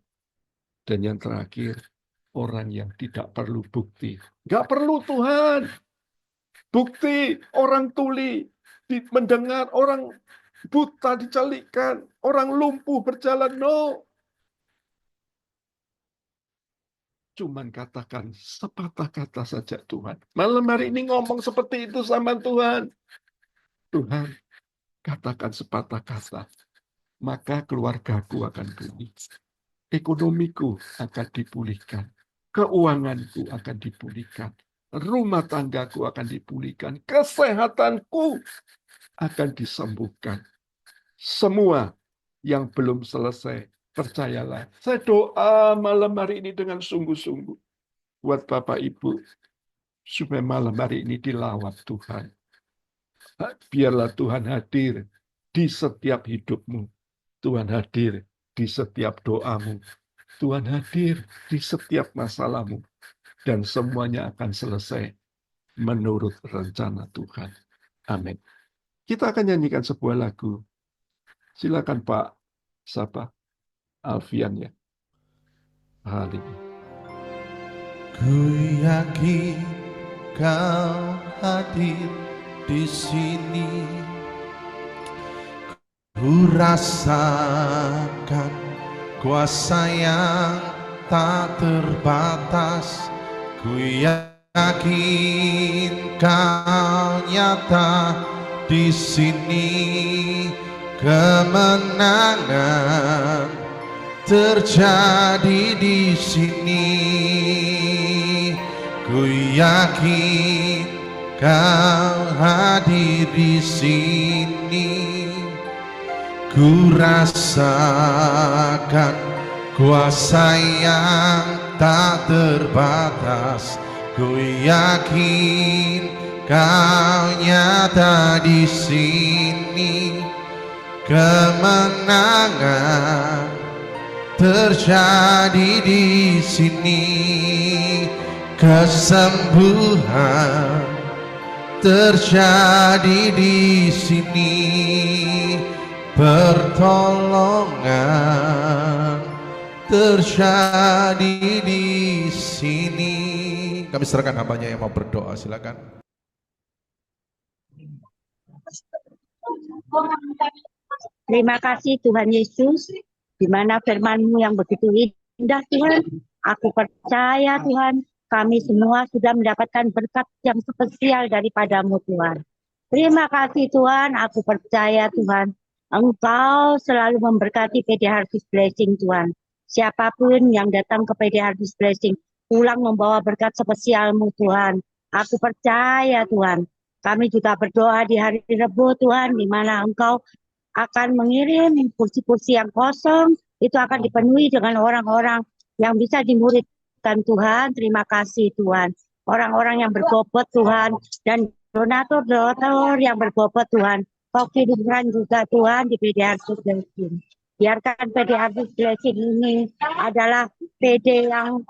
Dan yang terakhir, orang yang tidak perlu bukti. Nggak perlu Tuhan. Bukti, orang tuli mendengar, orang buta dicelikkan, orang lumpuh berjalan. No. Cuman katakan sepatah kata saja Tuhan. Malam hari ini ngomong seperti itu sama Tuhan. Tuhan, katakan sepatah kata. Maka keluargaku akan pulih. Ekonomiku akan dipulihkan. Keuanganku akan dipulihkan. Rumah tanggaku akan dipulihkan. Kesehatanku akan disembuhkan. Semua yang belum selesai, percayalah. Saya doa malam hari ini dengan sungguh-sungguh. Buat Bapak Ibu, supaya malam hari ini dilawat Tuhan. Biarlah Tuhan hadir di setiap hidupmu. Tuhan hadir di setiap doamu. Tuhan hadir di setiap masalahmu. Dan semuanya akan selesai menurut rencana Tuhan. Amin. Kita akan nyanyikan sebuah lagu. Silakan Pak Sapa Alfian ya. Haleluya. Ku yakin kau hadir di sini. Ku rasakan kuasa yang tak terbatas. Ku yakin kau nyata di sini. Kemenangan terjadi di sini. Ku yakin Kau hadir di sini. Ku rasakan kuasa yang tak terbatas. Ku yakin Kau nyata di sini. Kemenangan terjadi di sini. Kesembuhan terjadi di sini. Pertolongan terjadi di sini. Kami serahkan hambanya yang mau berdoa, silakan. Terima kasih Tuhan Yesus, di mana firman-Mu yang begitu indah Tuhan. Aku percaya Tuhan, kami semua sudah mendapatkan berkat yang spesial daripada-Mu Tuhan. Terima kasih Tuhan, aku percaya Tuhan, Engkau selalu memberkati PD Harvest Blessing Tuhan. Siapapun yang datang ke PD Harvest Blessing, pulang membawa berkat spesial-Mu Tuhan. Aku percaya Tuhan, kami juga berdoa di hari Rebo Tuhan, di mana Engkau akan mengirim kursi-kursi yang kosong, itu akan dipenuhi dengan orang-orang yang bisa dimuridkan Tuhan. Terima kasih Tuhan. Orang-orang yang berbobot Tuhan, dan donatur-donatur yang berbobot Tuhan. Kau kirimkan juga Tuhan di PD Harvest Blessing. Biarkan PD Harvest Blessing ini adalah PD yang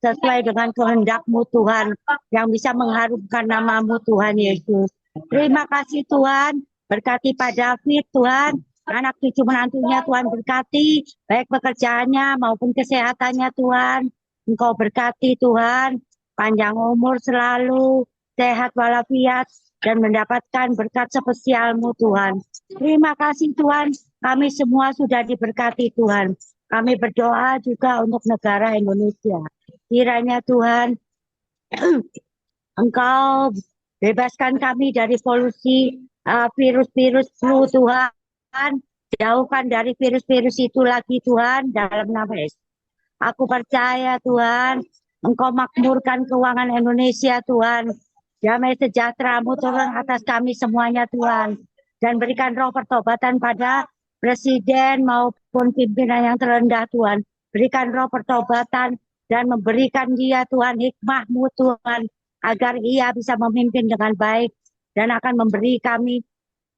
sesuai dengan kehendak-Mu Tuhan, yang bisa mengharumkan nama-Mu Tuhan Yesus. Terima kasih Tuhan. Berkati Pak David Tuhan, anak cucu menantunya Tuhan berkati, baik pekerjaannya maupun kesehatannya Tuhan. Engkau berkati Tuhan, panjang umur selalu, sehat walafiat, dan mendapatkan berkat spesial-Mu Tuhan. Terima kasih Tuhan, kami semua sudah diberkati Tuhan. Kami berdoa juga untuk negara Indonesia. Kiranya Tuhan, Engkau bebaskan kami dari polusi virus-virus flu Tuhan. Jauhkan dari virus-virus itu lagi Tuhan, dalam nama Yesus. Aku percaya Tuhan, Engkau makmurkan keuangan Indonesia Tuhan. Damai sejahtera-Mu turun atas kami semuanya Tuhan. Dan berikan roh pertobatan pada presiden maupun pimpinan yang terendah Tuhan. Berikan roh pertobatan dan memberikan dia Tuhan hikmah-Mu Tuhan, agar ia bisa memimpin dengan baik dan akan memberi kami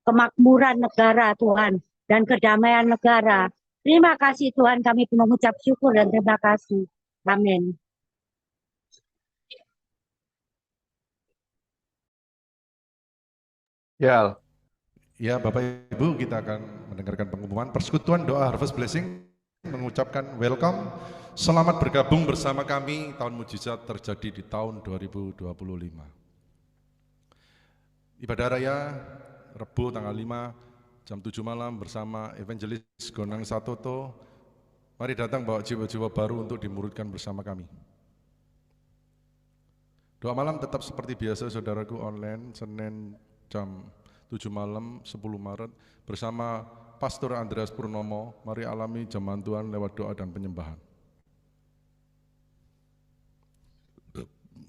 kemakmuran negara Tuhan dan kedamaian negara. Terima kasih Tuhan, kami mengucap syukur dan terima kasih. Amin. Ya, Ya, Bapak Ibu, kita akan mendengarkan pengumuman Persekutuan Doa Harvest Blessing mengucapkan welcome. Selamat bergabung bersama kami. Tahun mujizat terjadi di tahun 2025. Ibadah Raya Rebu tanggal 5 jam 7 malam bersama Evangelis Gonang Satoto. Mari datang bawa jiwa-jiwa baru untuk dimuridkan bersama kami. Doa malam tetap seperti biasa saudaraku, online Senin jam 7 malam 10 Maret bersama Pastor Andreas Purnomo. Mari alami jamahan Tuhan lewat doa dan penyembahan.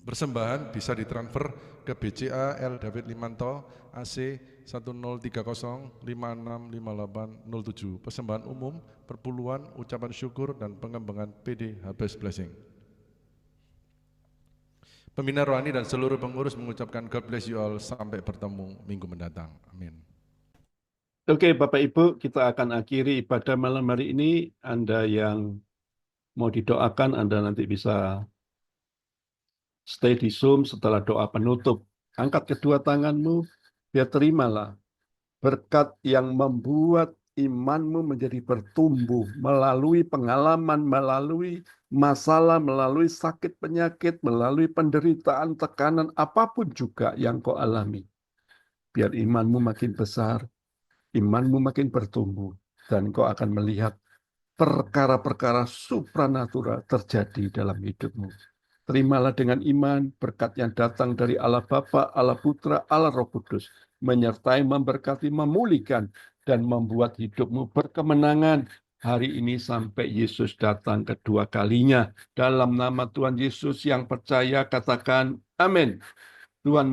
Persembahan bisa ditransfer ke BCA L David Limanto AC 1030565807. Persembahan umum, perpuluhan, ucapan syukur dan pengembangan PD Harvest Blessing. Pembina rohani dan seluruh pengurus mengucapkan God bless you all, sampai bertemu minggu mendatang. Amin. Oke, Bapak Ibu, kita akan akhiri ibadah malam hari ini. Anda yang mau didoakan, Anda nanti bisa stay di Zoom setelah doa penutup. Angkat kedua tanganmu, biar terimalah berkat yang membuat imanmu menjadi bertumbuh melalui pengalaman, melalui masalah, melalui sakit penyakit, melalui penderitaan, tekanan, apapun juga yang kau alami. Biar imanmu makin besar, imanmu makin bertumbuh, dan kau akan melihat perkara-perkara supranatural terjadi dalam hidupmu. Terimalah dengan iman berkat yang datang dari Allah Bapa, Allah Putra, Allah Roh Kudus, menyertai, memberkati, memulihkan, dan membuat hidupmu berkemenangan hari ini sampai Yesus datang kedua kalinya. Dalam nama Tuhan Yesus yang percaya katakan amin. Tuhan